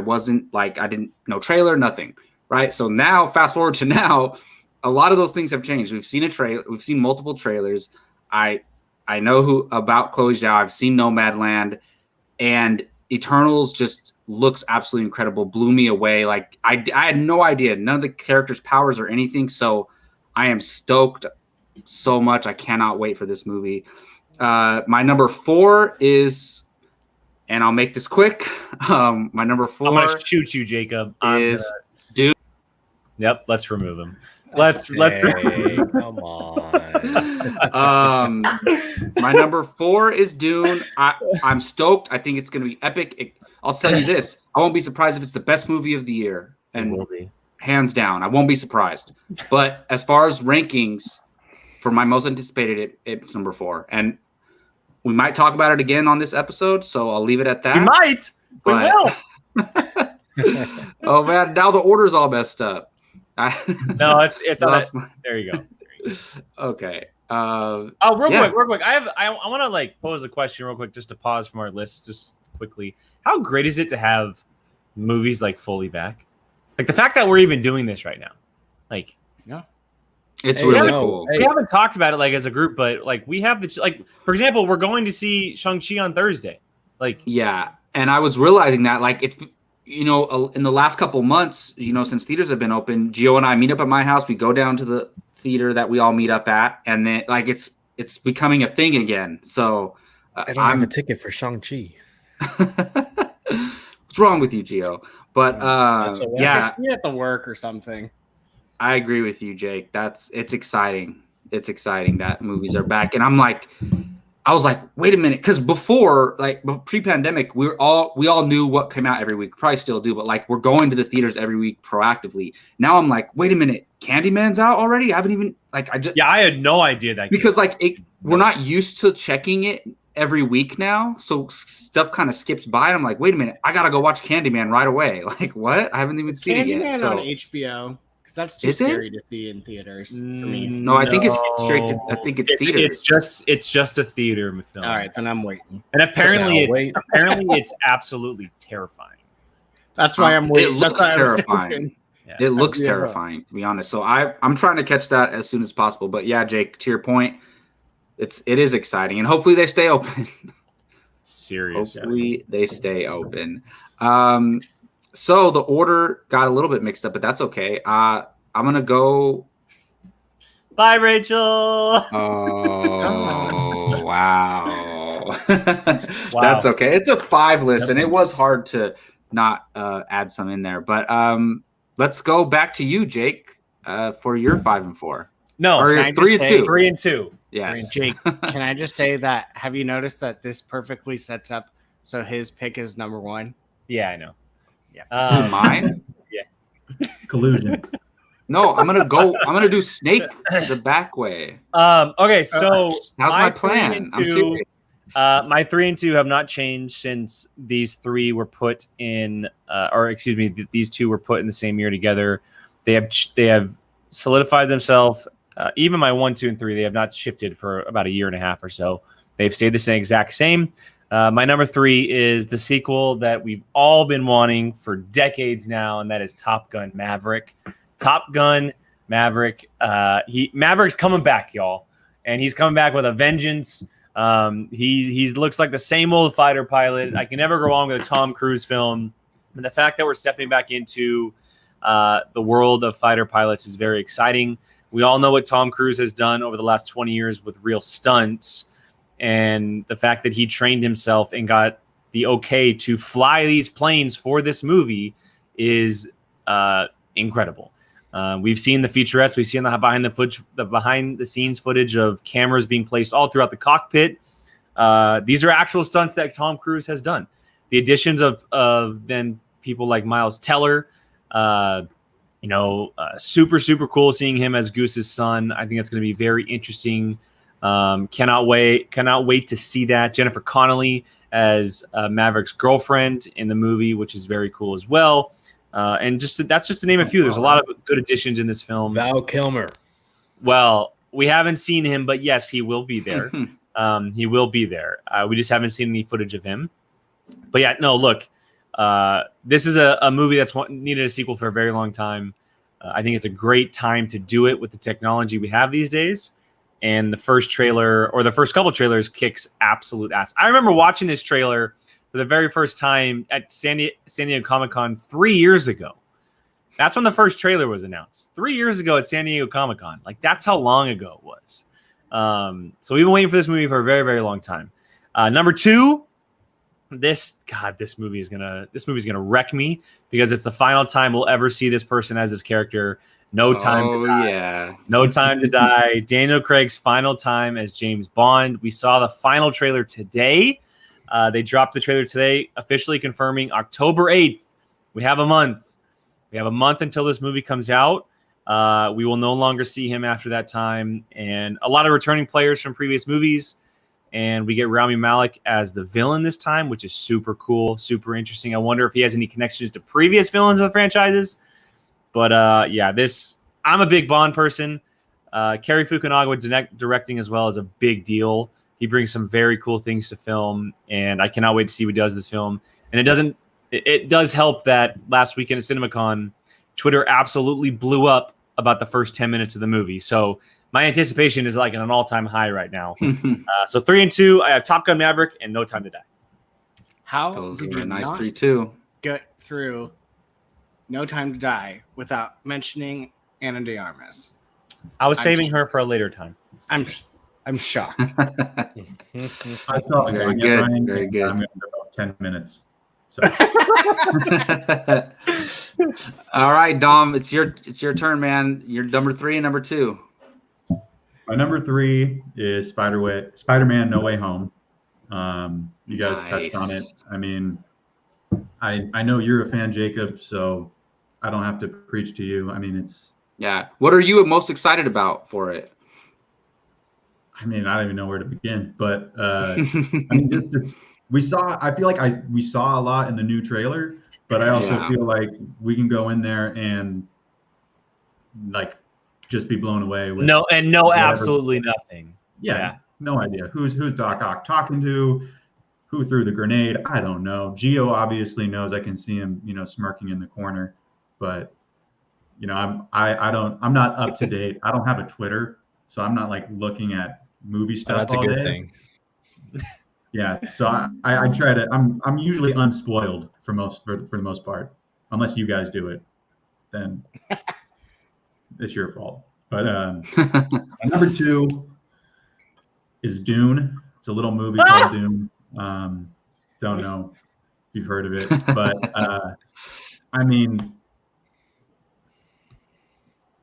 didn't know trailer, nothing, right? So now, fast forward to now, a lot of those things have changed. We've seen we've seen multiple trailers. I know about Chloe Zhao. I've seen Nomadland, and Eternals just looks absolutely incredible. Blew me away. Like I had no idea, none of the characters' powers or anything. So I am stoked so much. I cannot wait for this movie. My number 4 is. And I'll make this quick. My number 4 I'm gonna shoot you, Jacob. is Dune. Yep, let's remove him. Let's Come come on. My number 4 is Dune. I'm stoked. I think it's going to be epic. I'll tell you this. I won't be surprised if it's the best movie of the year. And It will be. hands down, I won't be surprised. But as far as rankings for my most anticipated, it's number 4. And we might talk about it again on this episode, so I'll leave it at that. We might. We will. Oh man, now the order's all messed up. No, it's on that. There you go. Okay. Real quick. I want to like pose a question real quick, just to pause from our list, just quickly. How great is it to have movies like fully back? Like the fact that we're even doing this right now, like. It's really cool. We haven't talked about it like as a group, but like we have for example, we're going to see Shang-Chi on Thursday. Like, yeah, and I was realizing that like it's in the last couple months, since theaters have been open, Gio and I meet up at my house. We go down to the theater that we all meet up at, and then like it's becoming a thing again. So I don't have a ticket for Shang-Chi. What's wrong with you, Gio? But yeah, You have to work or something. I agree with you, Jake. It's exciting. It's exciting that movies are back. And I was like, wait a minute. Cause before, like pre-pandemic, we all knew what came out every week. Probably still do, but like we're going to the theaters every week proactively. Now I'm like, wait a minute, Candyman's out already? I haven't even I had no idea that because we're not used to checking it every week now. So stuff kind of skips by. And I'm like, wait a minute, I gotta go watch Candyman right away. Like what? I haven't even seen it yet. Candyman So on HBO. Because that's too scary to see in theaters for me. No, I think it's straight to. I think it's theater. It's just a theater film. All right, then I'm waiting. And apparently it's absolutely terrifying. That's why I'm waiting. It looks terrifying. Yeah. It looks terrifying, to be honest. So I'm trying to catch that as soon as possible. But yeah, Jake, to your point, it is exciting, and hopefully they stay open. Serious. Hopefully they stay open. So the order got a little bit mixed up, but that's okay. I'm gonna go. Bye, Rachel. Oh wow. That's okay. It's a 5 list, and it was hard to not add some in there. But let's go back to you, Jake, for your 5 and 4. No, or 3 and 2. 3 and 2. Yes. Jake, can I just say that? Have you noticed that this perfectly sets up so his pick is number 1? Yeah, I know. Mine? Collusion. No, I'm gonna do Snake the back way. Okay, so How's my 3 plan? and I'm 2 serious. my 3 and 2 have not changed since these 3 were put in, or excuse me, these 2 were put in the same year together. They have solidified themselves. Even my 1, 2, and 3, they have not shifted for about a year and a half or so. They've stayed the same exact same. My number 3 is the sequel that we've all been wanting for decades now, and that is Top Gun Maverick. Top Gun Maverick. Maverick's coming back, y'all, and he's coming back with a vengeance. He looks like the same old fighter pilot. I can never go wrong with a Tom Cruise film. And the fact that we're stepping back into the world of fighter pilots is very exciting. We all know what Tom Cruise has done over the last 20 years with real stunts. And the fact that he trained himself and got the okay to fly these planes for this movie is incredible. We've seen the featurettes. We've seen the behind the scenes footage of cameras being placed all throughout the cockpit. These are actual stunts that Tom Cruise has done. The additions of then people like Miles Teller, super, super cool seeing him as Goose's son. I think it's going to be very interesting. Cannot wait to see that. Jennifer Connelly as Maverick's girlfriend in the movie, which is very cool as well. And that's just to name a few. There's a lot of good additions in this film. Val Kilmer. Well, we haven't seen him, but yes, he will be there. He will be there. We just haven't seen any footage of him. But yeah, no, look, this is a movie that's needed a sequel for a very long time. I think it's a great time to do it with the technology we have these days. And the first trailer, or the first couple trailers, kicks absolute ass. I remember watching this trailer for the very first time at San Diego Comic-Con 3 years ago. That's when the first trailer was announced. 3 years ago at San Diego Comic-Con. Like, that's how long ago it was. So we've been waiting for this movie for a very, very long time. Number 2, this movie's gonna wreck me because it's the final time we'll ever see this person as this character. No Time to Die. Yeah. No Time to Die. Daniel Craig's final time as James Bond. We saw the final trailer today. They dropped the trailer today, officially confirming October 8th. We have a month. We have a month until this movie comes out. We will no longer see him after that time. And a lot of returning players from previous movies. And we get Rami Malek as the villain this time, which is super cool, super interesting. I wonder if he has any connections to previous villains of the franchises. But I'm a big Bond person. Cary Fukunaga directing as well is a big deal. He brings some very cool things to film, and I cannot wait to see what he does in this film. And it does help that last weekend at CinemaCon, Twitter absolutely blew up about the first 10 minutes of the movie. So my anticipation is like at an all-time high right now. So 3 and 2, I have Top Gun Maverick and No Time to Die. How Those did are you a nice not 3-2. get through No Time to Die without mentioning Ana de Armas? I was saving her for a later time. I'm shocked. I saw Very it. good, Ryan, very and good. I'm going to go 10 minutes. So All right, Dom, it's your turn, man. You're number 3 and number 2. my number 3 is Spider-Man: No Way Home. You guys touched on it. I mean, I know you're a fan, Jacob, so I don't have to preach to you. I mean, Yeah. What are you most excited about for it? I mean, I don't even know where to begin, but I mean, we saw we saw a lot in the new trailer, but I also feel like we can go in there and like just be blown away with absolutely nothing. Yeah, no idea who's Doc Ock talking to, who threw the grenade. I don't know. Geo obviously knows. I can see him, smirking in the corner, but I'm not up to date. I don't have a Twitter, so I'm not like looking at movie stuff. That's a good thing. Yeah, so I try to. I'm usually unspoiled for the most part, unless you guys do it, then it's your fault. But number 2 is Dune. It's a little movie called Dune. Don't know if you've heard of it, but I mean,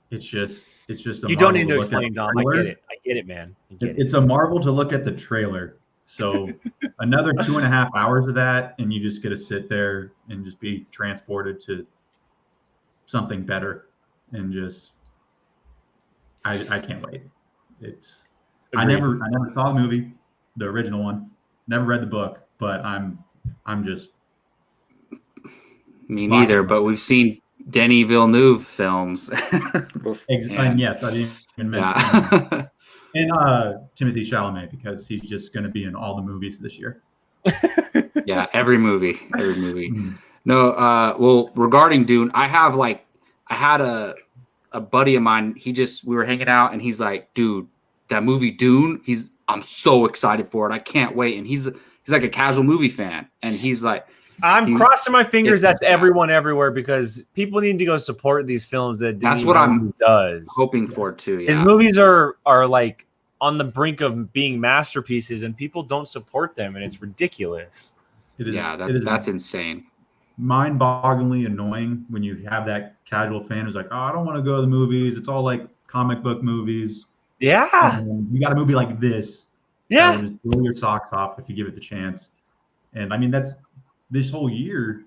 it's just a You don't need to marvel look explain, at Dom. the trailer. I get it, man. I get it. It's a marvel to look at the trailer. So another 2.5 hours of that, and you just get to sit there and just be transported to something better. and just I can't wait. It's Agreed. I never saw the movie, the original one. Never read the book, but I'm just Me neither, but we've seen Denis Villeneuve films. and yes, I didn't even mention Yeah. and Timothy Chalamet because he's just going to be in all the movies this year. Yeah, every movie. Mhm. No, well, regarding Dune, I had a buddy of mine. We were hanging out, and he's like, "Dude, that movie Dune. I'm so excited for it. I can't wait." And he's like a casual movie fan, and he's like, I'm crossing my fingers. That's Yeah. everyone everywhere because people need to go support these films that That's Denis what I'm Villeneuve does. hoping for too. Yeah. His movies are like on the brink of being masterpieces, and people don't support them, and it's ridiculous. It is. Yeah, it is that's insane. mind-bogglingly annoying when you have that casual fan who's like, "Oh, I don't want to go to the movies. It's all like comic book movies." Yeah, And you got a movie like this that yeah. will just blow your socks off if you give it the chance. And I mean, that's this whole year.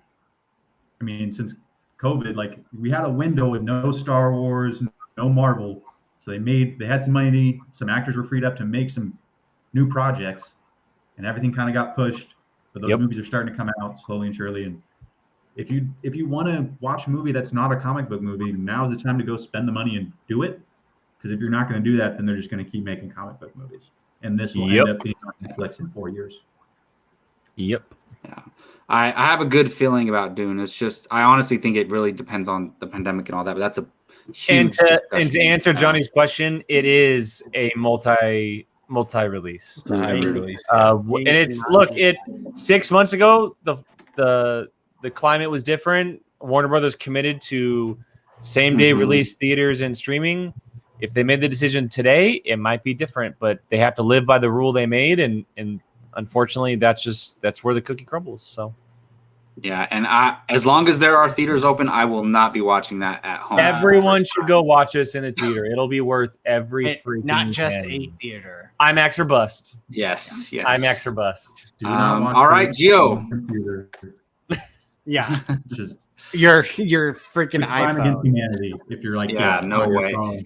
I mean, since COVID, like we had a window with no Star Wars, no Marvel, so they had some money, some actors were freed up to make some new projects, and everything kind of got pushed. But those Yep. movies are starting to come out slowly and surely. And if you want to watch a movie that's not a comic book movie, now's the time to go spend the money and do it. Because if you're not going to do that, then they're just going to keep making comic book movies, and this will end up being on Netflix in 4 years. Yep. Yeah. I have a good feeling about Dune. It's just I honestly think it really depends on the pandemic and all that, but that's a huge And to answer Johnny's question, it is a multi-release. It's a hybrid release. And it's 6 months ago the climate was different. Warner Brothers committed to same day release theaters and streaming. If they made the decision today, it might be different, but they have to live by the rule they made, and unfortunately, that's where the cookie crumbles. So Yeah, and as long as there are theaters open, I will not be watching that at home. everyone should go watch us in a theater. It'll be worth every freaking not just penny. a theater. IMAX or bust. Yes. IMAX or bust. Do not watch all right, movies Gio. on a computer. Yeah, Just your freaking crime against iPhone. humanity. If you're like, Yeah, no on your way. phone.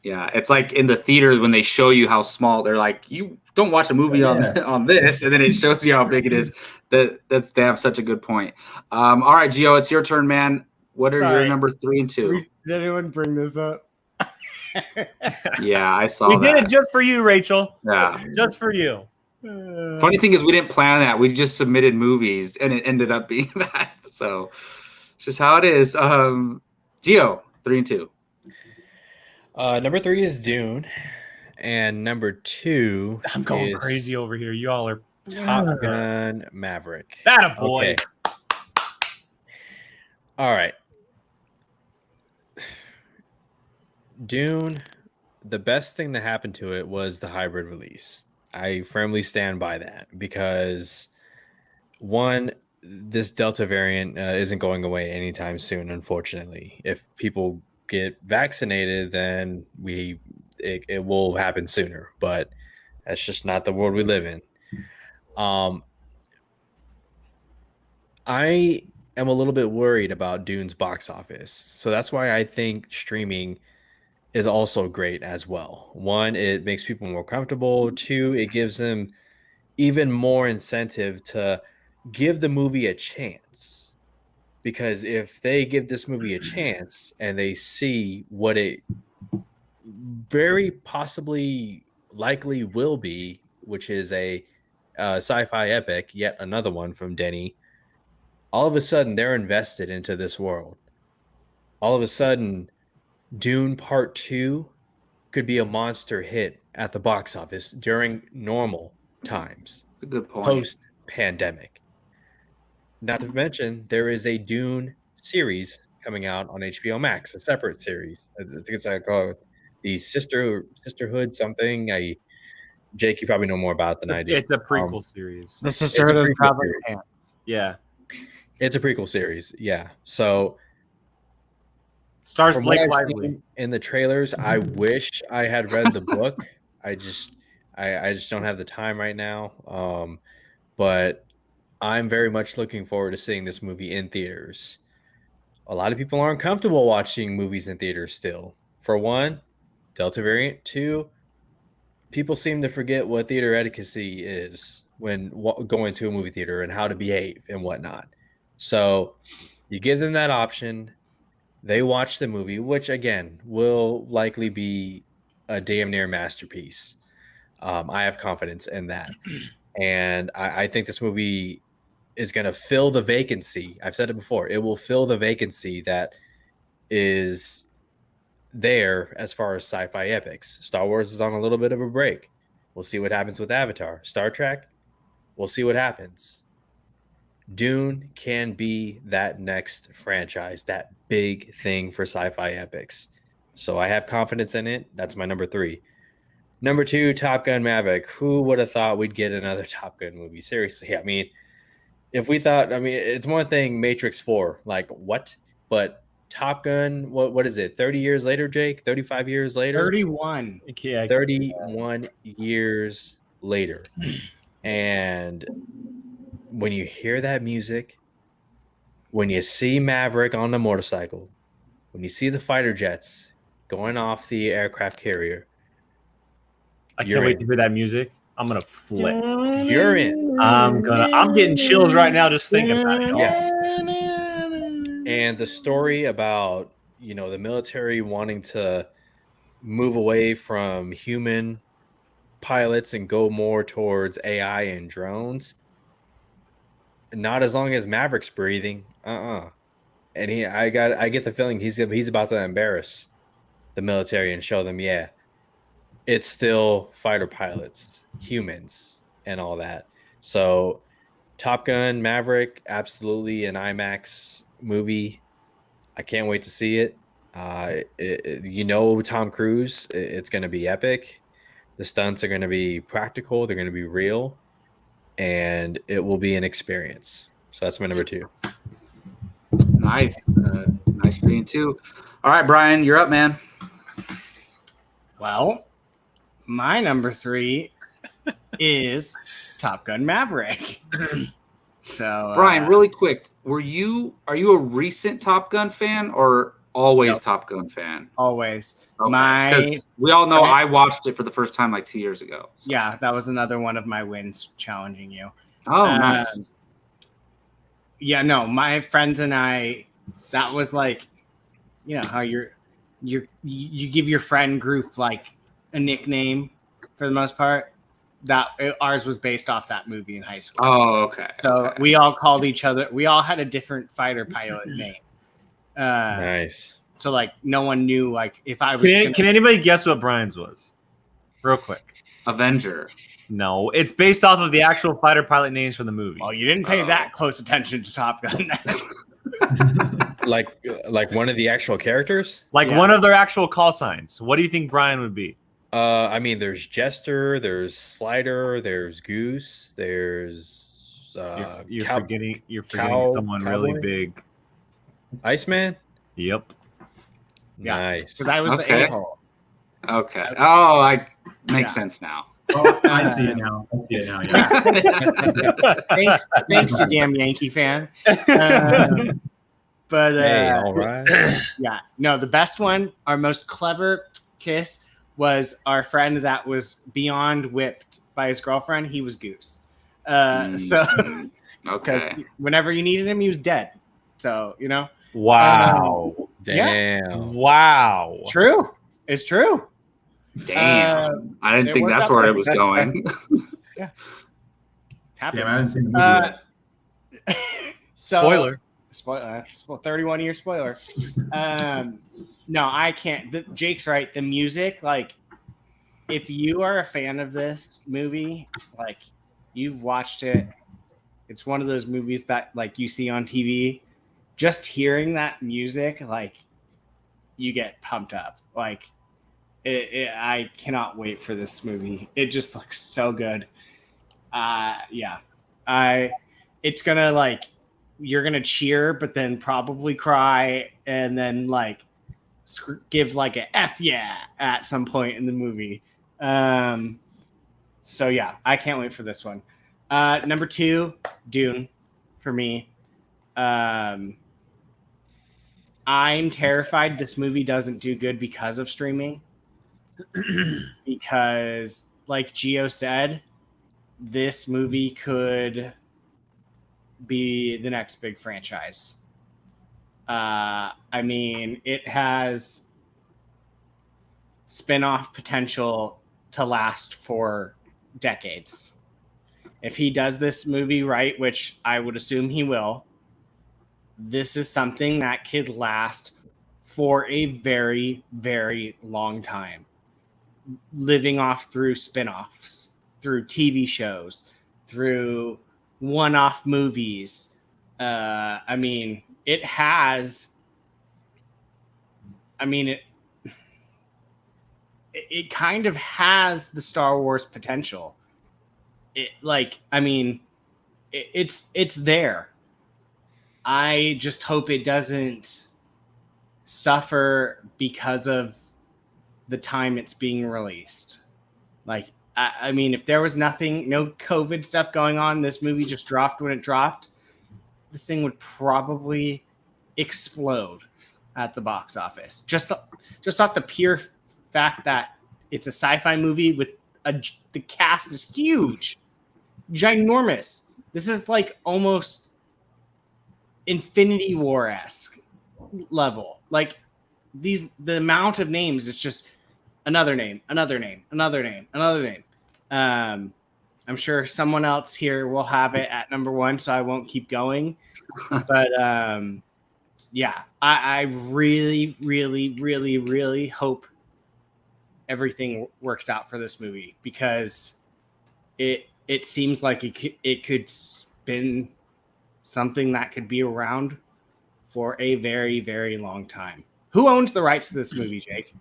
Yeah, it's like in the theaters when they show you how small. They're like, you don't watch a movie on this, and then it shows you how big it is. They have such a good point. All right, Gio, it's your turn, man. What are your number 3 and 2? Did anyone bring this up? Yeah, I saw We that. did it just for you, Rachel. Yeah. Just for you. Funny thing is, we didn't plan that. We just submitted movies, and it ended up being that. So it's just how it is. Gio, 3 and 2. Number 3 is Dune, and number 2 I'm going is crazy over here. You all are Top Gun Maverick. that a boy. Okay. All right. Dune, the best thing that happened to it was the hybrid release. I firmly stand by that because one, this Delta variant isn't going away anytime soon, unfortunately. If people get vaccinated, then it will happen sooner, but that's just not the world we live in. I am a little bit worried about Dune's box office. So that's why I think streaming is also great as well. One, it makes people more comfortable. Two, it gives them even more incentive to give the movie a chance. Because if they give this movie a chance and they see what it very possibly likely will be, which is a sci-fi epic, yet another one from Denis, all of a sudden they're invested into this world. All of a sudden, Dune Part 2 could be a monster hit at the box office during normal times. That's a good point. Post-pandemic. Not to mention, there is a Dune series coming out on HBO Max, a separate series. I think it's like the Sisterhood something. Jake, you probably know more about than I do. It's a prequel series. The Sisterhood of prequel Traveling series. Pants. Yeah. It's a prequel series, yeah. So Stars from Blake what I've Lively. seen in the trailers, I wish I had read the book. I just don't have the time right now. But I'm very much looking forward to seeing this movie in theaters. a lot of people aren't comfortable watching movies in theaters still. For one, Delta variant. Two, people seem to forget what theater etiquette is when going to a movie theater and how to behave and whatnot. So you give them that option. They watch the movie, which again will likely be a damn near masterpiece. I have confidence in that. And I think this movie is going to fill the vacancy. I've said it before. It will fill the vacancy that is there as far as sci-fi epics. Star Wars is on a little bit of a break. We'll see what happens with Avatar. Star Trek, we'll see what happens. Dune can be that next franchise, that big thing for sci-fi epics. So I have confidence in it. That's my number 3. Number 2, Top Gun Maverick. Who would have thought we'd get another Top Gun movie? Seriously, I mean, if we thought, I mean, it's one thing, Matrix 4, like what? But Top Gun, what is it? 30 years later, Jake? 35 years later? 31. Yeah, 31 years later. And when you hear that music, when you see Maverick on the motorcycle, when you see the fighter jets going off the aircraft carrier, I You're can't wait in. to hear that music. I'm gonna flip. you're in. I'm getting chills right now just thinking about it. Yes. And the story about, you know, the military wanting to move away from human pilots and go more towards AI and drones. Not as long as Maverick's breathing. And I get the feeling he's about to embarrass the military and show them, yeah, it's still fighter pilots, humans, and all that. So Top Gun Maverick, absolutely an IMAX movie. I can't wait to see it. You know, Tom Cruise, it's going to be epic. The stunts are going to be practical. They're going to be real, and it will be an experience. So that's my number 2. Nice. Nice being 2. All right, Brian, you're up, man. Well, my number 3 is Top Gun Maverick. So, Brian, really quick, are you a recent Top Gun fan or always No. Top Gun fan? always. Okay, My 'cause we all know friend- I watched it for the first time like 2 years ago. So. Yeah, that was another one of my wins challenging you. Oh, nice. Yeah, no, my friends and I, that was like, you know, how you give your friend group like a nickname for the most part. That ours was based off that movie in high school. Oh, okay. So okay. we all called each other. We all had a different fighter pilot name. Nice. So like no one knew like if I was. Can anybody guess what Brian's was? Real quick. Avenger. No, it's based off of the actual fighter pilot names from the movie. Well, you didn't pay that close attention to Top Gun. Like one of the actual characters? Like Yeah. one of their actual call signs. What do you think Brian would be? I mean, there's Jester, there's Slider, there's Goose, there's You're Cow- forgetting Cow- someone really Cowboy? big. Iceman. Yep. Yeah. Nice. Because I was the Okay. a-hole. Okay. Oh, I makes Yeah. sense now. Oh, I see it now. Yeah. Thanks, you damn Yankee fan. But Hey, all right. yeah, no, the best one, our most clever kiss was our friend that was beyond whipped by his girlfriend. He was Goose. So because Okay. whenever you needed him, he was dead. So you know, Wow. Damn. Wow. true. It's true. Damn. I didn't it think worked that's out where it like was that. going. Happens. Damn, I haven't seen the movie yet. So spoiler 31-year spoiler. No, I can't. Jake's right. The music, like, if you are a fan of this movie, like, you've watched it, it's one of those movies that, like, you see on TV. Just hearing that music, like, you get pumped up. Like, I cannot wait for this movie. It just looks so good. Yeah. It's gonna, like, you're gonna cheer, but then probably cry, and then like give like a F yeah at some point in the movie. So yeah, I can't wait for this one. Number 2, Dune, for me. I'm terrified this movie doesn't do good because of streaming. Because, like Gio said, this movie could be the next big franchise. I mean, it has spin-off potential to last for decades. If he does this movie right, which I would assume he will, this is something that could last for a very, very long time. Living off through spin-offs, through TV shows, through one-off movies. I mean, it has. I mean, it kind of has the Star Wars potential. It's there. I just hope it doesn't suffer because of the time it's being released. Like, I mean, if there was no COVID stuff going on, this movie just dropped when it dropped, this thing would probably explode at the box office. Just off the pure fact that it's a sci-fi movie with the cast is huge, ginormous. This is like almost Infinity War-esque level. Like the amount of names, it's just another name. I'm sure someone else here will have it at number 1, so I won't keep going. But yeah, I really, really, really, really hope everything works out for this movie, because it seems like it could spin something that could be around for a very, very long time. Who owns the rights to this movie, Jake?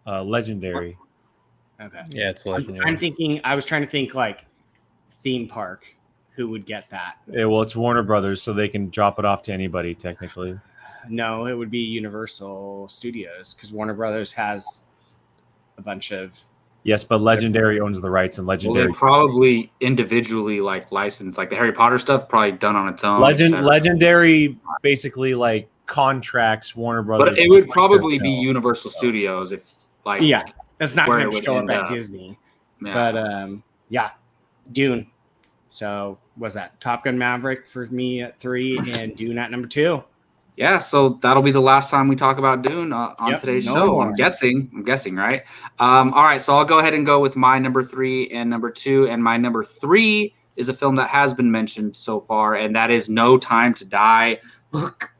Legendary. Okay. Yeah, it's legendary. I was trying to think like theme park. Who would get that? Yeah, well, it's Warner Brothers, so they can drop it off to anybody, technically. No, it would be Universal Studios, because Warner Brothers has a bunch of. Yes, but Legendary owns the rights, and Legendary. Well, they probably individually like licensed, like the Harry Potter stuff, probably done on its own. Legendary basically like contracts Warner Brothers. But it would probably be Universal Studios if like that's not going to show up at Disney. Yeah. But yeah, Dune. So was that Top Gun Maverick for me at 3 and Dune at number 2? Yeah, so that'll be the last time we talk about Dune on today's show. More. I'm guessing, right? All right, so I'll go ahead and go with my number 3 and number 2. And my number 3 is a film that has been mentioned so far, and that is No Time to Die. Look,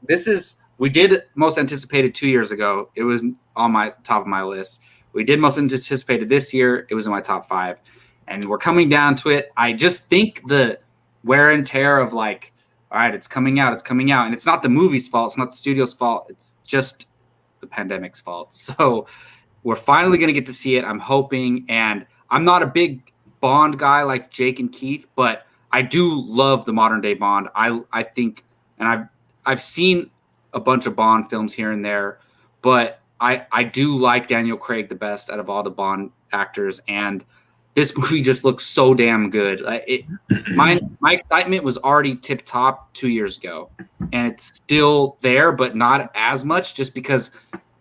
we did Most Anticipated 2 years ago. It was on my top of my list. We did Most Anticipated this year. It was in my top 5. And we're coming down to it. I just think the wear and tear of like, all right, it's coming out. And it's not the movie's fault. It's not the studio's fault. It's just the pandemic's fault. So we're finally going to get to see it. I'm hoping. And I'm not a big Bond guy like Jake and Keith, but I do love the modern day Bond. I think, and I've seen a bunch of Bond films here and there, but I do like Daniel Craig the best out of all the Bond actors. And this movie just looks so damn good. My excitement was already tip top 2 years ago, and it's still there, but not as much, just because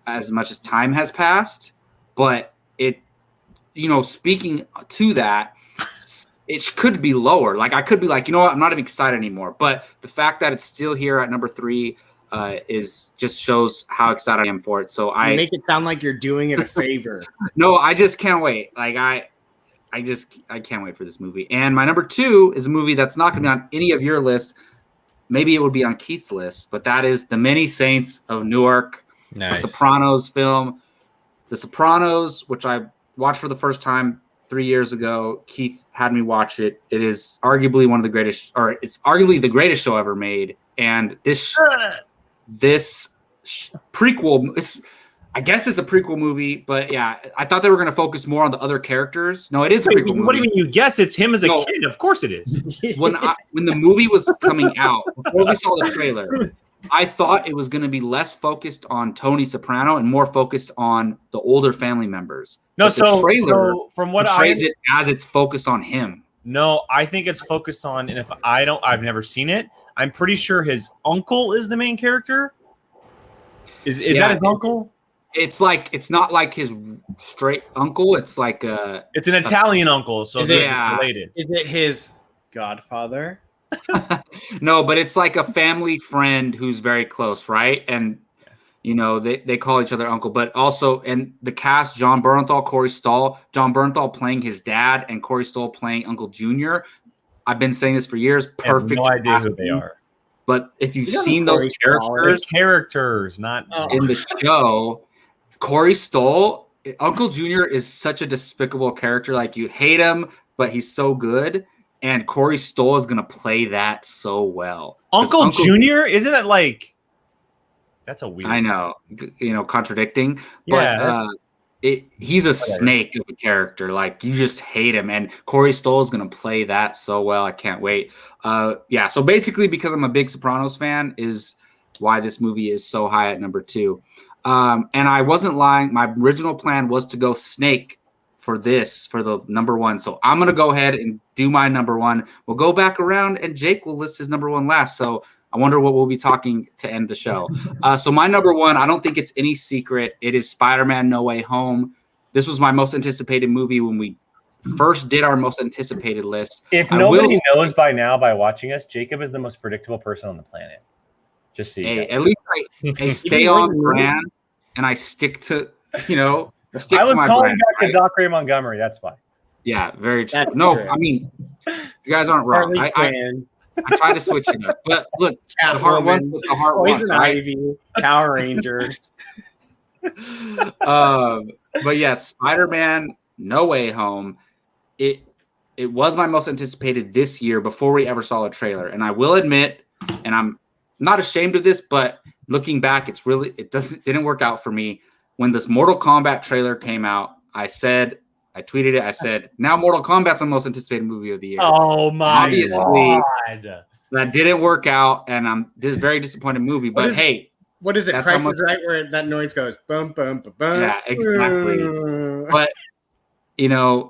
as much as time has passed. But speaking to that, it could be lower. Like I could be like, you know what, I'm not even excited anymore. But the fact that it's still here at number 3 is just shows how excited I am for it. So I make it sound like you're doing it a favor. No, I just can't wait. Like I can't wait for this movie. And my number 2 is a movie that's not going to be on any of your lists. Maybe it would be on Keith's list, but that is The Many Saints of Newark, nice. The Sopranos film. The Sopranos, which I watched for the first time 3 years ago. Keith had me watch it. It is arguably one of the greatest, or it's arguably the greatest show ever made. And this prequel, I guess it's a prequel movie, but yeah, I thought they were going to focus more on the other characters. No, it is a prequel movie. What do you mean you guess? It's him as a kid. Of course it is. When the movie was coming out, before we saw the trailer, I thought it was going to be less focused on Tony Soprano and more focused on the older family members. No, so from what portrays it as it's focused on him. No, I think it's focused on, and I've never seen it. I'm pretty sure his uncle is the main character. Is Yeah, that his uncle? It's like it's not like his straight uncle. It's like It's an Italian uncle, so Is they're it- related. Is it his godfather? no, but it's like a family friend who's very close, right? And they call each other uncle, but also and the cast: John Bernthal, Corey Stoll, John Bernthal playing his dad, and Corey Stoll playing Uncle Junior. I've been saying this for years. I have Perfect. no idea who casting. they are. But if you've You know who seen those Corey Stoll is? characters Characters, not in the show, Corey Stoll, Uncle Junior is such a despicable character. Like you hate him, but he's so good. And Corey Stoll is gonna play that so well. 'Cause Uncle Junior. Isn't that like? That's a weird. I know, contradicting, Yeah, but he's a snake of a character. Like you just hate him, and Corey Stoll is gonna play that so well. I can't wait. Yeah. So basically, because I'm a big Sopranos fan, is why this movie is so high at number 2. And I wasn't lying. My original plan was to go Snake for the number 1. So I'm gonna go ahead and do my number 1. We'll go back around, and Jake will list his number 1 last. So I wonder what we'll be talking to end the show. So my number 1, I don't think it's any secret. It is Spider-Man: No Way Home. This was my most anticipated movie when we first did our most anticipated list. If I nobody knows by now by watching us, Jacob is the most predictable person on the planet. Just so you Hey, know. at least I stay on brand and I stick to, I stick I to was my calling brand. back Right? to Doc Ray Montgomery. That's why. Yeah, very true. That's No, true. I mean, you guys aren't wrong. Harley I Quinn, try to switch it up. But look, the heart Catwoman, ones with the heart ones, Poison right? Ivy, Power Rangers. But yes, Spider-Man: No Way Home. It was my most anticipated this year before we ever saw a trailer. And I will admit, and I'm not ashamed of this, but looking back, it didn't work out for me. When this Mortal Kombat trailer came out, I tweeted it. I said, now Mortal Kombat's my most anticipated movie of the year. Oh my Obviously, God. that didn't work out, and I'm just very disappointed movie. But hey, What is it? That's Price how is Right, where that noise goes boom, boom, boom, boom. Yeah, exactly. But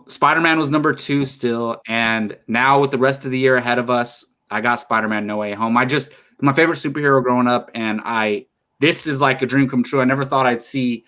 Spider-Man was number 2 still, and now with the rest of the year ahead of us, I got Spider-Man: No Way Home. My favorite superhero growing up, and this is like a dream come true. I never thought I'd see,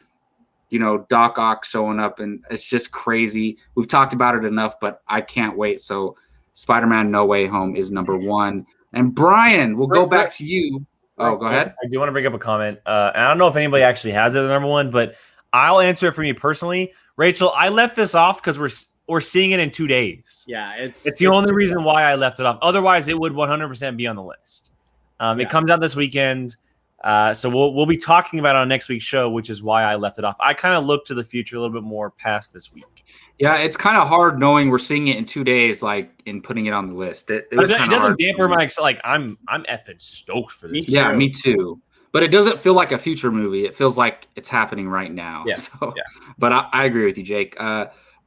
Doc Ock showing up, and it's just crazy. We've talked about it enough, but I can't wait. So Spider-Man: No Way Home is number 1. And Brian, we'll go back to you. Oh, go ahead. I do want to bring up a comment. And I don't know if anybody actually has it at number 1, but I'll answer it for me personally. Rachel, I left this off because we're seeing it in 2 days. Yeah, It's the only reason why I left it off. Otherwise, it would 100% be on the list. It comes out this weekend. So we'll be talking about it on next week's show, which is why I left it off. I kind of look to the future a little bit more past this week. Yeah, it's kind of hard knowing we're seeing it in 2 days, like in putting it on the list. It doesn't damper my I'm effing stoked for this. Yeah, me too. But it doesn't feel like a future movie. It feels like it's happening right now. Yeah. So, but I agree with you, Jake.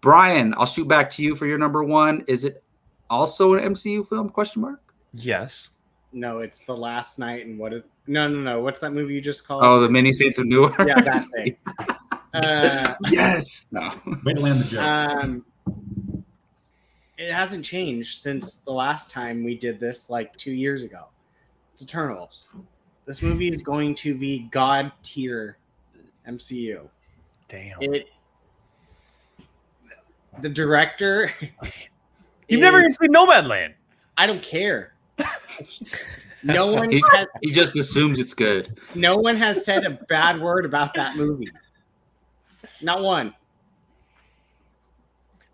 Brian, I'll shoot back to you for your number 1. Is it also an MCU film? Question mark. Yes. No, it's The Last Night, and what is no. What's that movie you just called? Oh, the Many Saints of Newark. Yeah, that thing. Yes. No. Way to land the joke. It hasn't changed since the last time we did this, like 2 years ago. It's Eternals. This movie is going to be God tier MCU. Damn. The director. You've never even seen Nomadland. I don't care. He just assumes it's good. No one has said a bad word about that movie. Not one.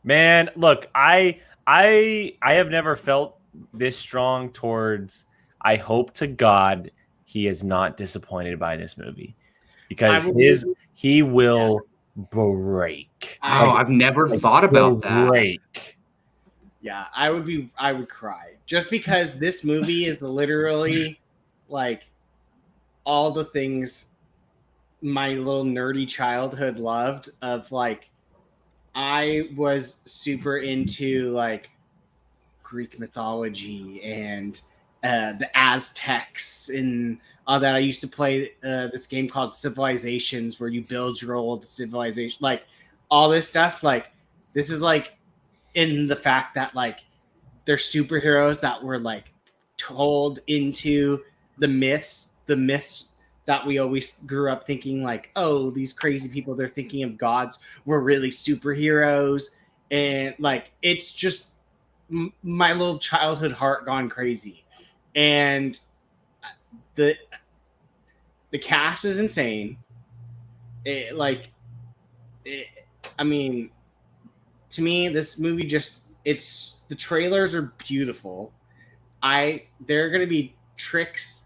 Man, look, I have never felt this strong towards. I hope to God he is not disappointed by this movie, because he will break. I've never thought about that. Break. Yeah, I would cry just because this movie is literally like all the things my little nerdy childhood loved. Of like, I was super into like Greek mythology and the Aztecs and all that. I used to play this game called Civilizations, where you build your old civilization, like all this stuff. Like, this is like in the fact that like they're superheroes that were like told into the myths that we always grew up thinking like, oh, these crazy people, they're thinking of gods, were really superheroes. And like, it's just my little childhood heart gone crazy. And the cast is insane. I mean, to me, this movie the trailers are beautiful. There are going to be tricks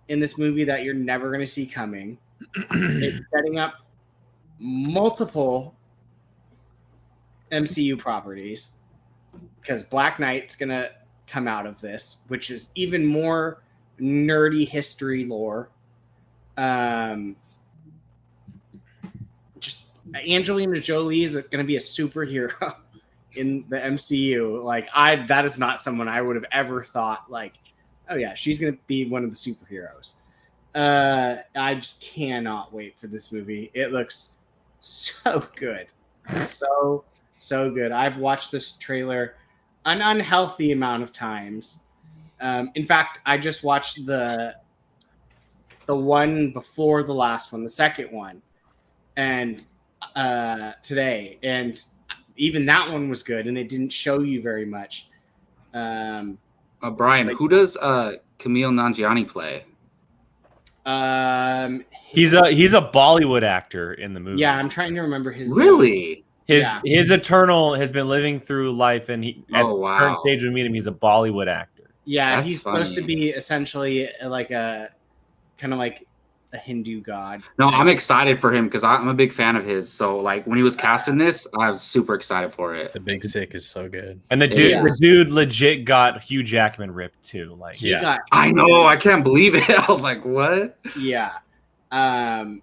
in this movie that you're never going to see coming. It's setting up multiple MCU properties because Black Knight's going to come out of this, which is even more nerdy history lore. Just Angelina Jolie is going to be a superhero in the MCU. Like that is not someone I would have ever thought like, oh yeah, she's going to be one of the superheroes. I just cannot wait for this movie. It looks so good. So good. I've watched this trailer an unhealthy amount of times. In fact, I just watched the one before the last one, the second one, and today, and even that one was good, and it didn't show you very much. Brian, who does Camille Nanjiani play? He's a Bollywood actor in the movie. Yeah, I'm trying to remember his Really? His Eternal has been living through life, and at Oh, the wow. current stage we meet him, he's a Bollywood actor. Yeah, That's he's funny. supposed to be essentially like a kind of like a Hindu god. No, I'm excited for him because I'm a big fan of his. So like when he was cast in this, I was super excited for it. The Big Sick is so good. And the dude legit got Hugh Jackman ripped too. Like He got I know, I can't believe it. I was like, what? Yeah. I'm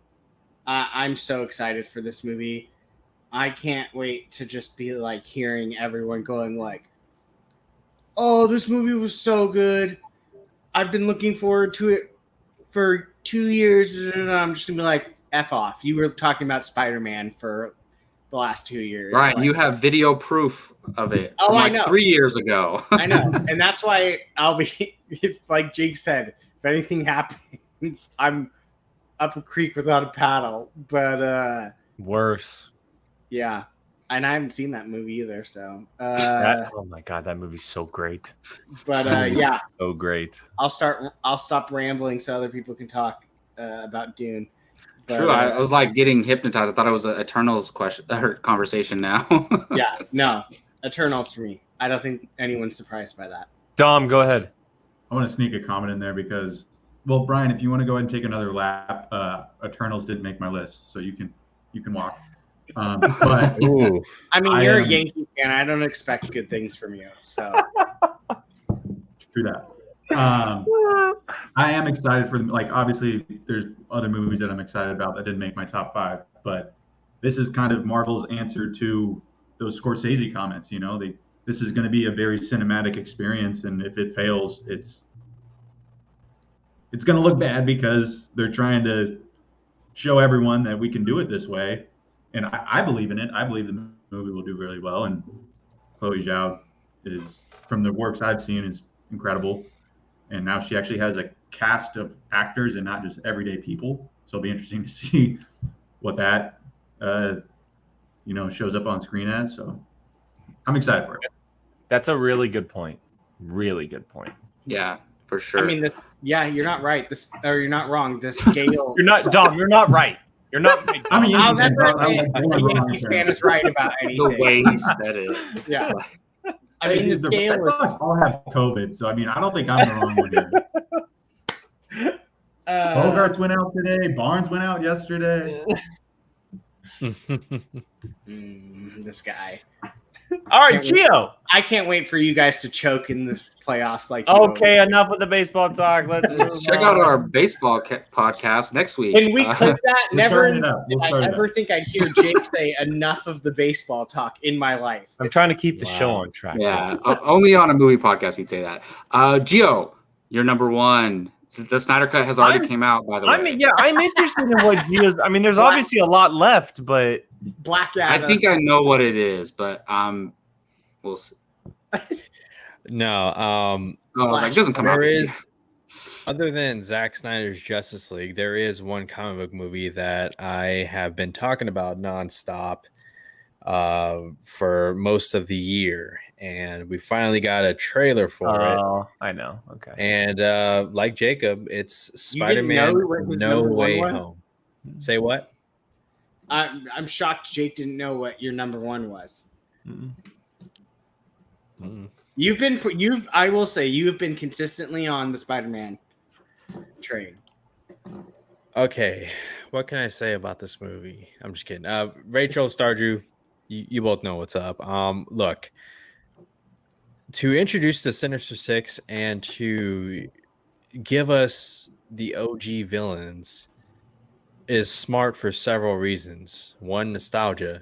so excited for this movie. I can't wait to just be like hearing everyone going like, oh, this movie was so good. I've been looking forward to it for 2 years. And I'm just going to be like, F off. You were talking about Spider-Man for the last 2 years. Ryan, like, you have video proof of it Oh, from I like know. 3 years ago. I know. And that's why I'll be, if like Jake said, if anything happens, I'm up a creek without a paddle. But worse. yeah. And I haven't seen that movie either. So, Oh my god, that movie's so great. but That movie's yeah, so great. I'll stop rambling so other people can talk about Dune. But, True, I was like getting hypnotized. I thought it was an Eternals conversation now. yeah, no, Eternals for me. I don't think anyone's surprised by that. Dom, go ahead. I want to sneak a comment in there because, well, Brian, if you want to go ahead and take another lap, Eternals didn't make my list, so you can walk. But Ooh. I mean, I you're a am- Yankee fan. I don't expect good things from you. So true that. I am excited for them. Like, obviously, there's other movies that I'm excited about that didn't make my top 5, but this is kind of Marvel's answer to those Scorsese comments. You know, this is going to be a very cinematic experience, and if it fails, it's going to look bad because they're trying to show everyone that we can do it this way. And I believe in it. I believe the movie will do really well. And Chloe Zhao is, from the works I've seen, is incredible. And now she actually has a cast of actors and not just everyday people. So it'll be interesting to see what that, shows up on screen as. So I'm excited for it. That's a really good point. Really good point. Yeah, for sure. I mean, you're not right. You're not wrong. The scale. You're not Dom, you're not right. You're not right. I mean, I'll Yankees never fan, admit I a was wrong Yankees there. fan is right about the anything. way he said it. Yeah. I mean, the The scale Red is. Sox all have COVID, so I mean, I don't think I'm the wrong one here. Bogarts went out today. Barnes went out yesterday. This guy. All right, Gio. I can't wait for you guys to choke in the playoffs. Like, Okay, enough with the baseball talk. Let's move Check on. out our baseball podcast next week. Can we clip that? We'll Never start it up. did We'll I start it ever up. think I'd hear Jake say enough of the baseball talk in my life. I'm trying to keep the Wow. show on track. Yeah, only on a movie podcast he'd say that. Gio, you're number one. The Snyder Cut has already came out, by the way. I'm interested in what Gio's. I mean, there's obviously a lot left, but Black I Adam. think I know what it is, but we'll see. No. Oh, it doesn't come out There this is year. Other than Zack Snyder's Justice League, there is one comic book movie that I have been talking about nonstop for most of the year, and we finally got a trailer for it. Oh, I know. Okay. And like Jacob, it's You didn't Spider-Man know what his No number one Way was? Home. Say what? I'm shocked Jake didn't know what your number one was. Mm. I will say you've been consistently on the Spider-Man train. Okay, what can I say about this movie? I'm just kidding. Rachel, Stardew, you both know what's up. Look, to introduce the Sinister Six and to give us the OG villains is smart for several reasons. One, nostalgia.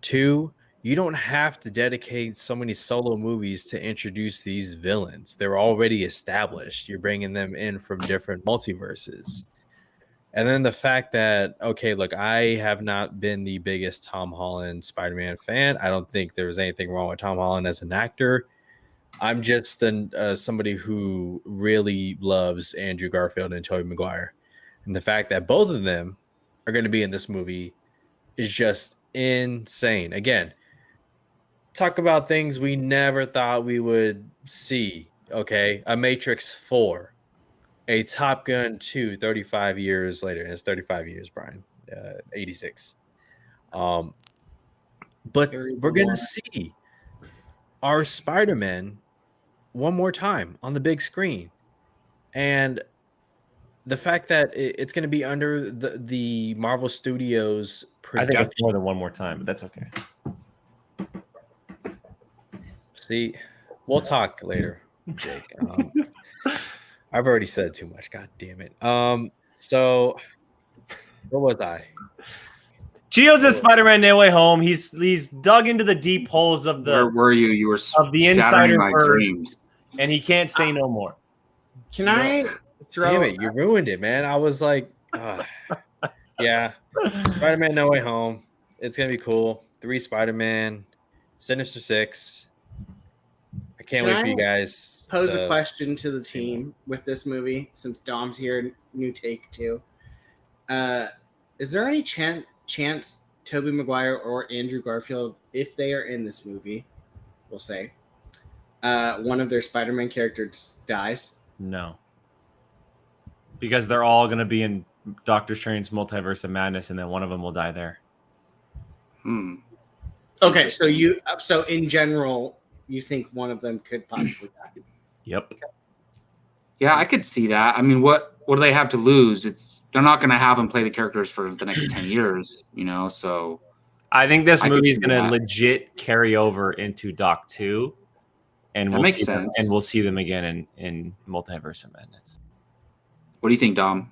Two, you don't have to dedicate so many solo movies to introduce these villains. They're already established. You're bringing them in from different multiverses. And then the fact that, okay, look, I have not been the biggest Tom Holland Spider-Man fan. I don't think there was anything wrong with Tom Holland as an actor. I'm just somebody who really loves Andrew Garfield and Tobey Maguire. And the fact that both of them are going to be in this movie is just insane. Again, talk about things we never thought we would see. Okay, a Matrix 4, a Top Gun 2 35 years later. And it's 35 years, Brian. 86. But we're going to see our Spider-Man one more time on the big screen. And the fact that it's going to be under the Marvel Studios I production. think it's more than one more time, but that's okay. See, we'll talk later, Jake. I've already said too much. God damn it. So what was I? Gio's in Spider-Man No Way Home. He's dug into the deep holes of Where the were you? You were of the shattering my Insider-verse, dreams. and he can't say no more. Can I throw? Damn it, you ruined it, man. I was like, yeah, Spider-Man No Way Home. It's gonna be cool. 3 Spider-Man, Sinister Six. I can't wait for you guys. Pose a question to the team with this movie, since Dom's here. New take too. Is there any chance Tobey Maguire or Andrew Garfield, if they are in this movie, we'll say, one of their Spider-Man characters dies? No, because they're all going to be in Doctor Strange's Multiverse of Madness, and then one of them will die there. Okay, so in general, you think one of them could possibly die? Yep. Yeah, I could see that. I mean, what do they have to lose? They're not going to have them play the characters for the next 10 years, so I think this I could movie is see going to that. legit carry over into Doc 2, and That makes sense. We'll see them again in Multiverse of Madness. What do you think, Dom?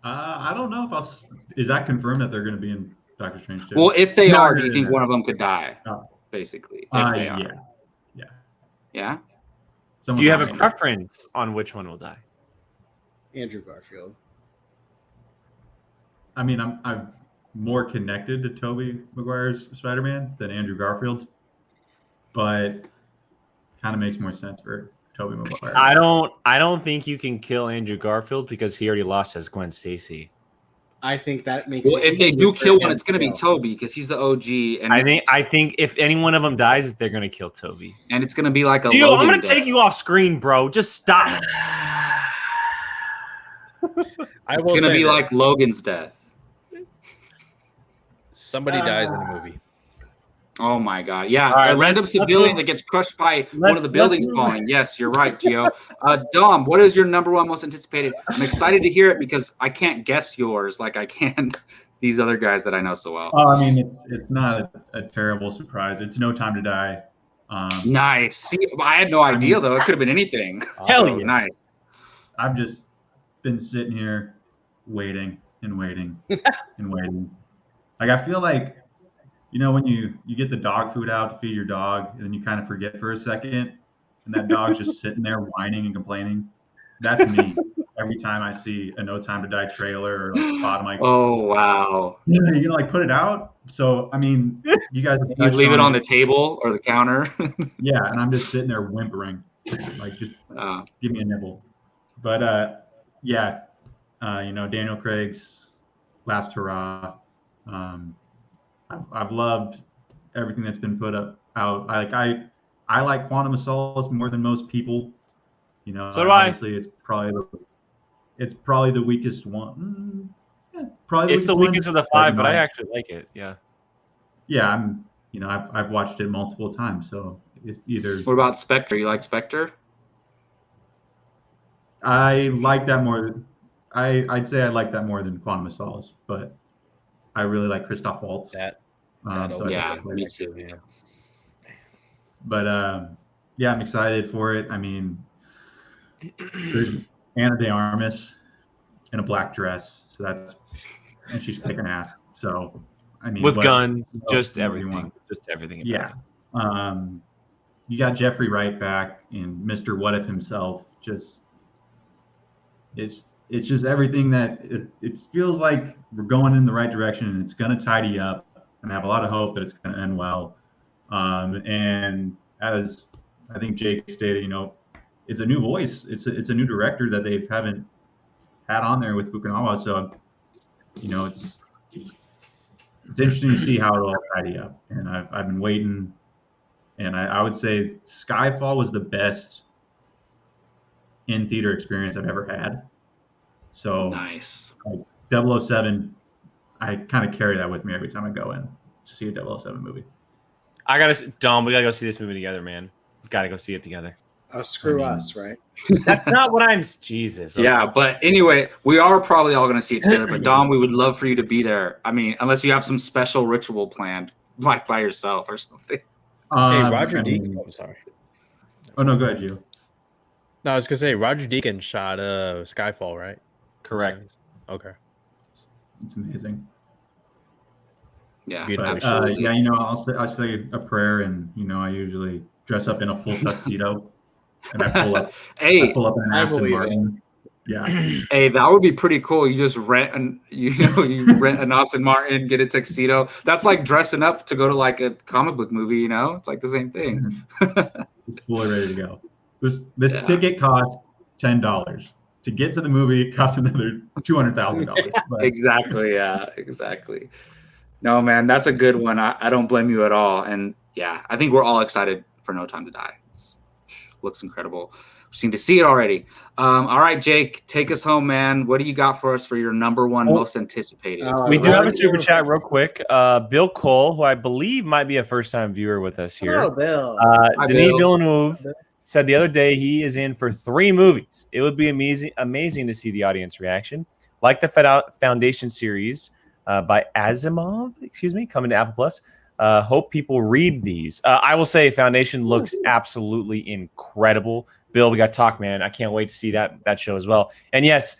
I don't know if is that confirmed that they're going to be in Doctor Strange too? Well, if they No, are, no, do you no, think no. one of them could die? Oh. Basically, if they are. Yeah? Do you have a preference on which one will die? Andrew Garfield. I mean, I'm more connected to Tobey Maguire's Spider-Man than Andrew Garfield's, but kind of makes more sense for Tobey Maguire. I don't think you can kill Andrew Garfield because he already lost as Gwen Stacy. I think that makes. Well, it if they easier do for kill him one, it's going to be kill. Toby because he's the OG, and I think if any one of them dies, they're gonna kill Toby. and it's going to be like a. Dude, Logan I'm gonna death. take you off screen, bro. Just stop. It's going to be like Logan's death. somebody dies in the movie. Oh my God! Yeah, right, a random let's civilian move- that gets crushed by one of let's- the buildings let's move- falling. Yes, you're right, Gio. Dom, what is your number one most anticipated? I'm excited to hear it because I can't guess yours like I can these other guys that I know so well. Oh, I mean, it's not a terrible surprise. It's No Time to Die. Nice. See, I had no idea though. It could have been anything. Hell So, yeah. nice. I've just been sitting here waiting and waiting and waiting. Like, I feel like, when you get the dog food out to feed your dog and then you kind of forget for a second and that dog's just sitting there whining and complaining. That's me every time I see a No Time to Die trailer or like spot. I'm like, Oh wow. yeah, you're gonna like put it out. So, I mean, you guys have You touched leave it on it. the table or the counter. Yeah, and I'm just sitting there whimpering. Like, just Uh, give me a nibble. But yeah, Daniel Craig's Last Hurrah. I've loved everything that's been put out. I like Quantum of Solace more than most people. So do I. Obviously it's probably the weakest one. Yeah, probably It's the weakest of the five, but I actually like it. Yeah. Yeah, I've watched it multiple times, so it's either what about Spectre? You like Spectre? I like that more. I'd say I like that more than Quantum of Solace, but I really like Christoph Waltz. That So I think yeah, that's me like- too. yeah. But yeah, I'm excited for it. I mean, Anna de Armas in a black dress, and she's kicking ass. So I mean, With what guns, else just more do you everything. want? Just everything. Yeah. You got Jeffrey Wright back in Mr. What If himself. It's just everything that it feels like we're going in the right direction, and it's going to tidy up. And I have a lot of hope that it's going to end well. And as I think Jake stated, it's a new voice. It's a new director that they haven't had on there with Fukunaga. So, it's interesting to see how it'll all tidy up. And I've been waiting. And I would say Skyfall was the best in theater experience I've ever had. So Nice. 007, I kind of carry that with me every time I go in to see a 007 movie. Dom, we gotta go see this movie together, man. Gotta go see it together. Oh, screw us, right? That's not what I'm. Jesus. Okay. Yeah, but anyway, we are probably all going to see it together. But Dom, we would love for you to be there. I mean, unless you have some special ritual planned, like by yourself or something. Hey, Roger Deakins. I'm sorry. Oh no, go ahead, Gio. No, I was gonna say Roger Deakins shot Skyfall, right? Correct. Okay. It's amazing. Yeah, Beautiful. absolutely. Yeah, I'll say a prayer, and I usually dress up in a full tuxedo, and I pull up. Hey, I pull up in an I Aston believe Martin. Yeah. hey, that would be pretty cool. You just rent you rent an Aston Martin, get a tuxedo. That's like dressing up to go to like a comic book movie. It's like the same thing. Just fully ready to go. This Yeah. ticket costs $10. To get to the movie, it costs another $200,000. Exactly. Yeah, exactly. No, man, that's a good one. I don't blame you at all. And yeah, I think we're all excited for No Time to Die. It looks incredible. We seem to see it already. All right, Jake, take us home, man. What do you got for us for your number one most anticipated? We do have a super chat real quick. Bill Cole, who I believe might be a first-time viewer with us here. Oh, Bill. Hi, Denis Bill. Villeneuve said the other day he is in for 3 movies. It would be amazing to see the audience reaction. Like the Foundation series by Asimov, coming to Apple Plus. Hope people read these. I will say Foundation looks absolutely incredible. Bill, we got to talk, man. I can't wait to see that show as well. And yes,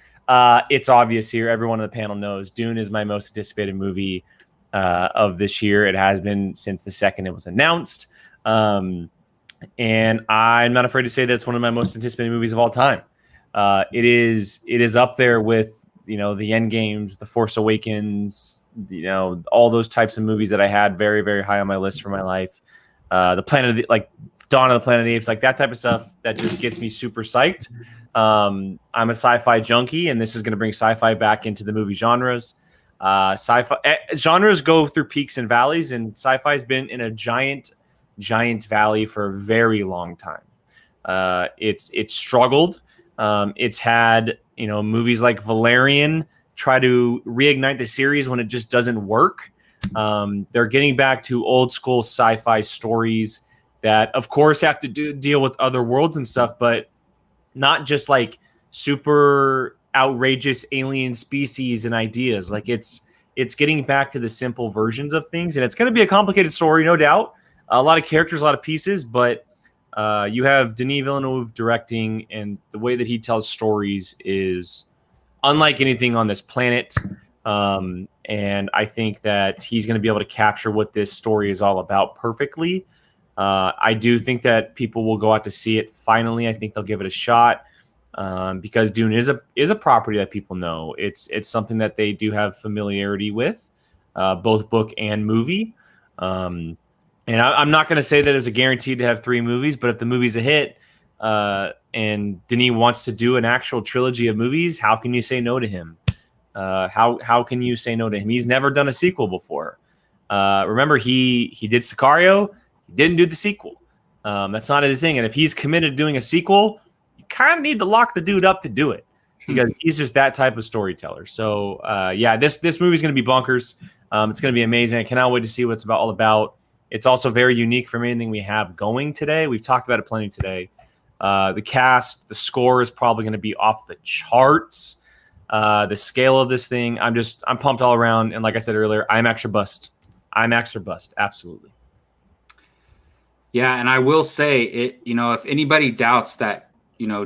it's obvious here. Everyone on the panel knows Dune is my most anticipated movie of this year. It has been since the second it was announced. And I'm not afraid to say that it's one of my most anticipated movies of all time. It is up there with the End Games, The Force Awakens, all those types of movies that I had very, very high on my list for my life. The Dawn of the Planet of the Apes, like that type of stuff that just gets me super psyched. I'm a sci-fi junkie, and this is going to bring sci-fi back into the movie genres. Sci-fi genres go through peaks and valleys, and sci-fi's been in a giant valley for a very long time. It's struggled. It's had movies like Valerian try to reignite the series when it just doesn't work. They're getting back to old school sci-fi stories that, of course, have to deal with other worlds and stuff, but not just like super outrageous alien species and ideas. Like it's getting back to the simple versions of things, and it's going to be a complicated story, no doubt. A lot of characters, a lot of pieces, but you have Denis Villeneuve directing, and the way that he tells stories is unlike anything on this planet. And I think that he's going to be able to capture what this story is all about perfectly. I do think that people will go out to see it. Finally, I think they'll give it a shot because Dune is a property that people know. It's something that they do have familiarity with, both book and movie. And I'm not going to say that it's a guarantee to have 3 movies, but if the movie's a hit, and Denis wants to do an actual trilogy of movies. How can you say no to him? How can you say no to him? He's never done a sequel before. Remember, he did Sicario. He didn't do the sequel. That's not his thing. And if he's committed to doing a sequel, you kind of need to lock the dude up to do it because he's just that type of storyteller. So yeah, this movie is going to be bonkers. It's going to be amazing. I cannot wait to see what it's all about. It's also very unique from anything we have going today. We've talked about it plenty today. The cast, the score is probably going to be off the charts. The scale of this thing, I'm pumped all around. And like I said earlier, IMAX or bust. IMAX or bust. Absolutely. Yeah, and I will say it, if anybody doubts that,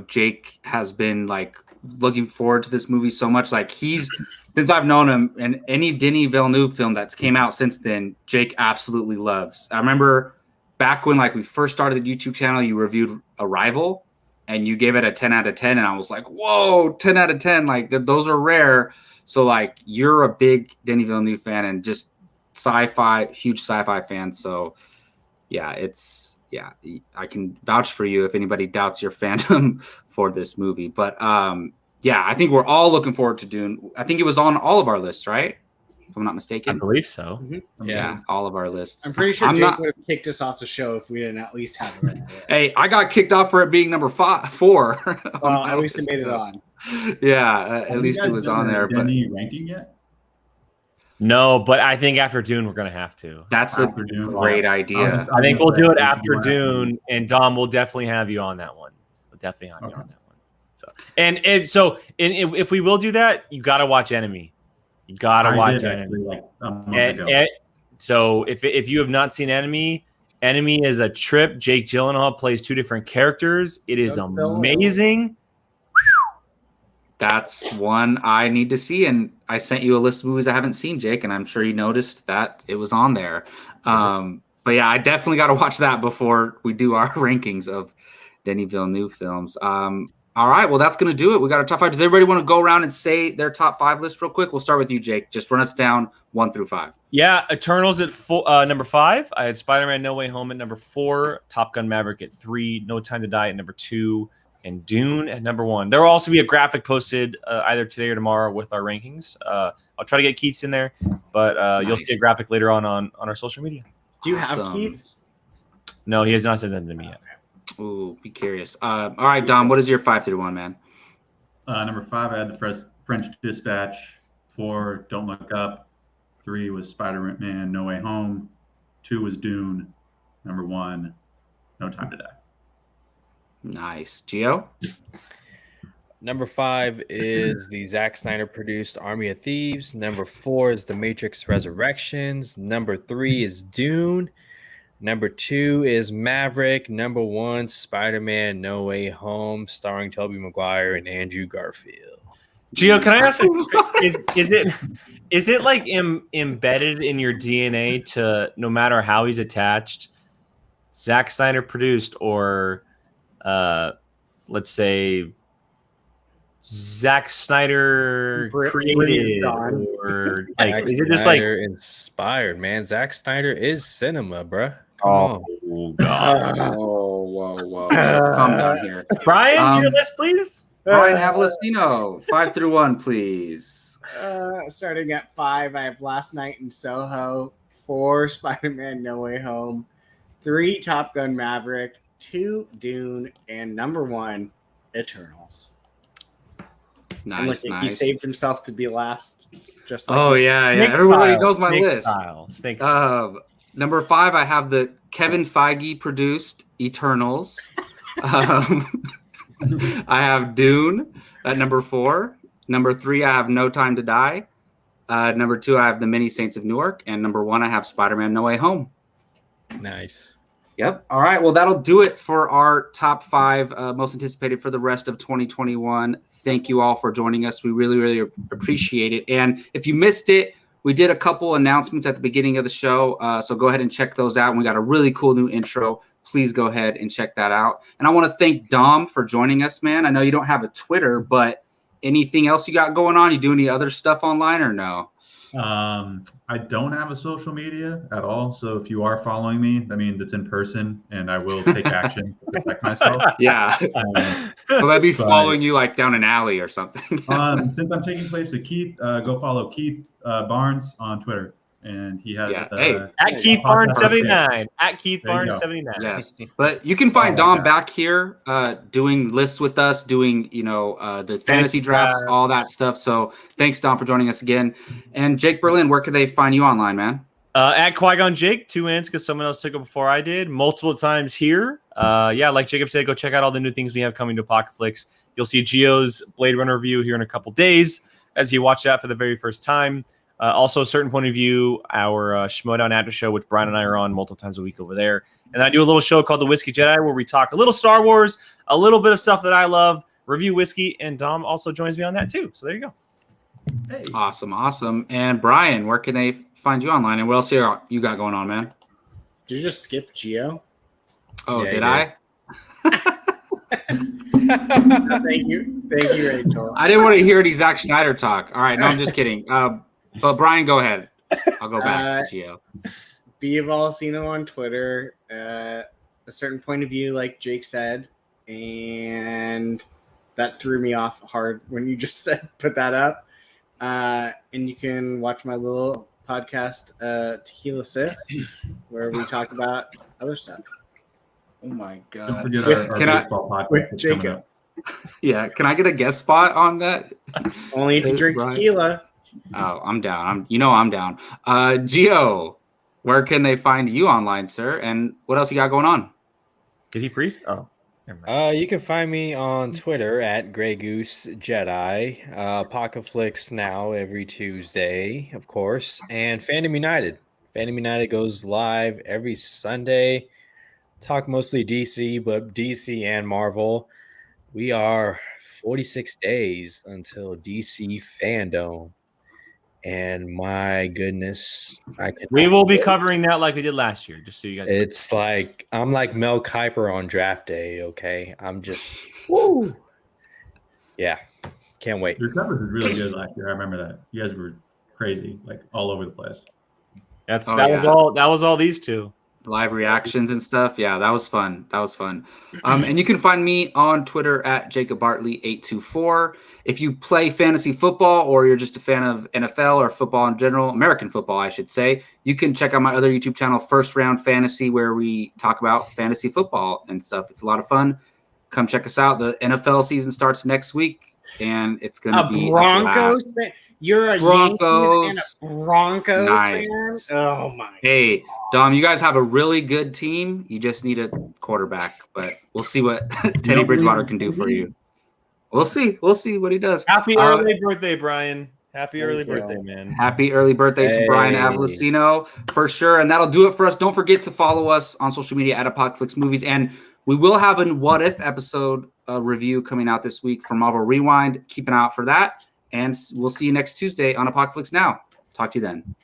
Jake has been like looking forward to this movie so much, like since I've known him, and any Denis Villeneuve film that's came out since then, Jake absolutely loves. I remember back when like we first started the YouTube channel, you reviewed Arrival and you gave it a 10 out of 10. And I was like, whoa, 10 out of 10. Like those are rare. So like you're a big Denis Villeneuve fan and just huge sci-fi fan. So yeah, I can vouch for you if anybody doubts your fandom for this movie. But yeah, I think we're all looking forward to Dune. I think it was on all of our lists, right? If I'm not mistaken. I believe so. Mm-hmm. Yeah, all of our lists. I'm pretty sure Jake would have kicked us off the show if we didn't at least have it. Hey, I got kicked off for it being number 4. Well, at least it made it on. Yeah, at least it was on there. But Any ranking yet? No, but I think after Dune, we're going to have to. That's a great idea. I think we'll do it after Dune, and Dom will definitely have you on that one. We'll definitely have you on that one. So, and if we will do that, you got to watch Enemy. You got to watch Enemy. So if you have not seen Enemy is a trip. Jake Gyllenhaal plays 2 different characters. It is amazing. That's one I need to see, and I sent you a list of movies I haven't seen, Jake, and I'm sure you noticed that it was on there. But yeah, I definitely got to watch that before we do our rankings of Denis Villeneuve films. All right, well, that's going to do it. We got our top 5. Does everybody want to go around and say their top 5 list real quick? We'll start with you, Jake. Just run us down 1 through 5. Yeah, Eternals at number 5. I had Spider-Man No Way Home at number 4, Top Gun Maverick at 3, No Time to Die at number 2, and Dune at number 1. There will also be a graphic posted either today or tomorrow with our rankings. I'll try to get Keith's in there, but Nice. You'll see a graphic later on our social media. Do you have Keith's? No, he has not said that to me yet. Ooh, be curious. All right, Dom, what is your 5 through 1, man? Number 5, I had the French Dispatch. 4, Don't Look Up. 3 was Spider-Man No Way Home. 2 was Dune. Number 1, No Time to Die. Nice. Gio? Number 5 is the Zack Snyder produced Army of Thieves. Number 4 is The Matrix Resurrections. Number 3 is Dune. Number 2 is Maverick. Number 1, Spider-Man No Way Home, starring Tobey Maguire and Andrew Garfield. Gio, can I ask is it like embedded in your DNA to no matter how he's attached, Zack Snyder produced or let's say Zack Snyder created or like Zack is it just like Snyder inspired, man? Zack Snyder is cinema, bruh. oh god. Oh, whoa. Let's calm down here. Brian, your list, please. Brian Avalestino, 5 through 1, please. Starting at 5, I have Last Night in Soho. 4, Spider-Man No Way Home. 3, Top Gun Maverick. 2, Dune. And number 1, Eternals. Nice. He saved himself to be last. Just like Oh, yeah. Everybody knows my list. Snake style. Number 5, I have the Kevin Feige produced Eternals. I have Dune at number 4. Number 3, I have No Time to Die. Number 2, I have The Many Saints of Newark. And number 1, I have Spider-Man No Way Home. Nice. Yep. All right. Well, that'll do it for our top 5 most anticipated for the rest of 2021. Thank you all for joining us. We really, really appreciate it. And if you missed it, we did a couple announcements at the beginning of the show. So go ahead and check those out. And we got a really cool new intro. Please go ahead and check that out. And I want to thank Dom for joining us, man. I know you don't have a Twitter, but anything else you got going on? You do any other stuff online or no? I don't have a social media at all. So if you are following me, that means it's in person, and I will take action to protect myself. Yeah. Will I be following you like down an alley or something? Since I'm taking place at Keith, go follow Keith Barnes on Twitter, and he has at Keith Barnes 79. At Keith Barnes 79. Yes, but you can find Dom back here doing lists with us, doing the fantasy drafts, all that stuff. So thanks, Dom, for joining us again. And Jake Berlin, where can they find you online, man? At Qui-Gon Jake, 2 ends because someone else took it before I did. Multiple times here. Like Jacob said, go check out all the new things we have coming to Apocaflix. You'll see Gio's Blade Runner review here in a couple days as he watched that for the very first time. Also, a certain point of view, our Schmodown After Show, which Brian and I are on multiple times a week over there. And I do a little show called The Whiskey Jedi where we talk a little Star Wars, a little bit of stuff that I love, review whiskey, and Dom also joins me on that too. So there you go. Hey. Awesome. And Brian, where can they find you online? And what else you got going on, man? Did you just skip Gio? Oh, yeah, did I? Thank you, Rachel. I didn't want to hear any Zack Schneider talk. All right, no, I'm just kidding. But Brian, go ahead. I'll go back to Gio. Be Evolcino on Twitter. A certain point of view, like Jake said, and that threw me off hard when you just said put that up. And you can watch my little podcast, Tequila Sith, where we talk about other stuff. Oh my God! Don't forget our baseball podcast with that's Jacob. coming up. Yeah, can I get a guest spot on that? Only if you drink Brian? tequila. Oh, I'm down. I'm down. Gio, where can they find you online, sir? And what else you got going on? Did he freeze? Oh, never mind. You can find me on Twitter at Grey Goose Jedi, Apocaflix now every Tuesday, of course, and Fandom United. Fandom United goes live every Sunday. Talk mostly DC, but DC and Marvel. We are 46 days until DC Fandom. And my goodness, We will be covering that like we did last year, just so you guys know. It's like I'm like Mel Kiper on draft day, okay? I'm just woo. Yeah. Can't wait. Your coverage was really good last year. I remember that. You guys were crazy, like all over the place. That was all these two. Live reactions and stuff. Yeah, that was fun. And you can find me on Twitter at Jacob Bartley824. If you play fantasy football or you're just a fan of NFL or football in general, American football, I should say, you can check out my other YouTube channel, First Round Fantasy, where we talk about fantasy football and stuff. It's a lot of fun. Come check us out. The NFL season starts next week, and it's going to be Broncos fan? You're a Broncos. Yankees and a Broncos Nice. fan? Oh, my. Hey, Dom, you guys have a really good team. You just need a quarterback, but we'll see what Teddy Bridgewater can do for you. We'll see what he does. Happy early birthday, Brian. Happy Thank early you. birthday, man. Happy early birthday to Brian Hey. Avellino for sure. And that'll do it for us. Don't forget to follow us on social media at Apocaflix Movies. And we will have a What If episode review coming out this week for Marvel Rewind. Keep an eye out for that. And we'll see you next Tuesday on Apocaflix Now. Talk to you then.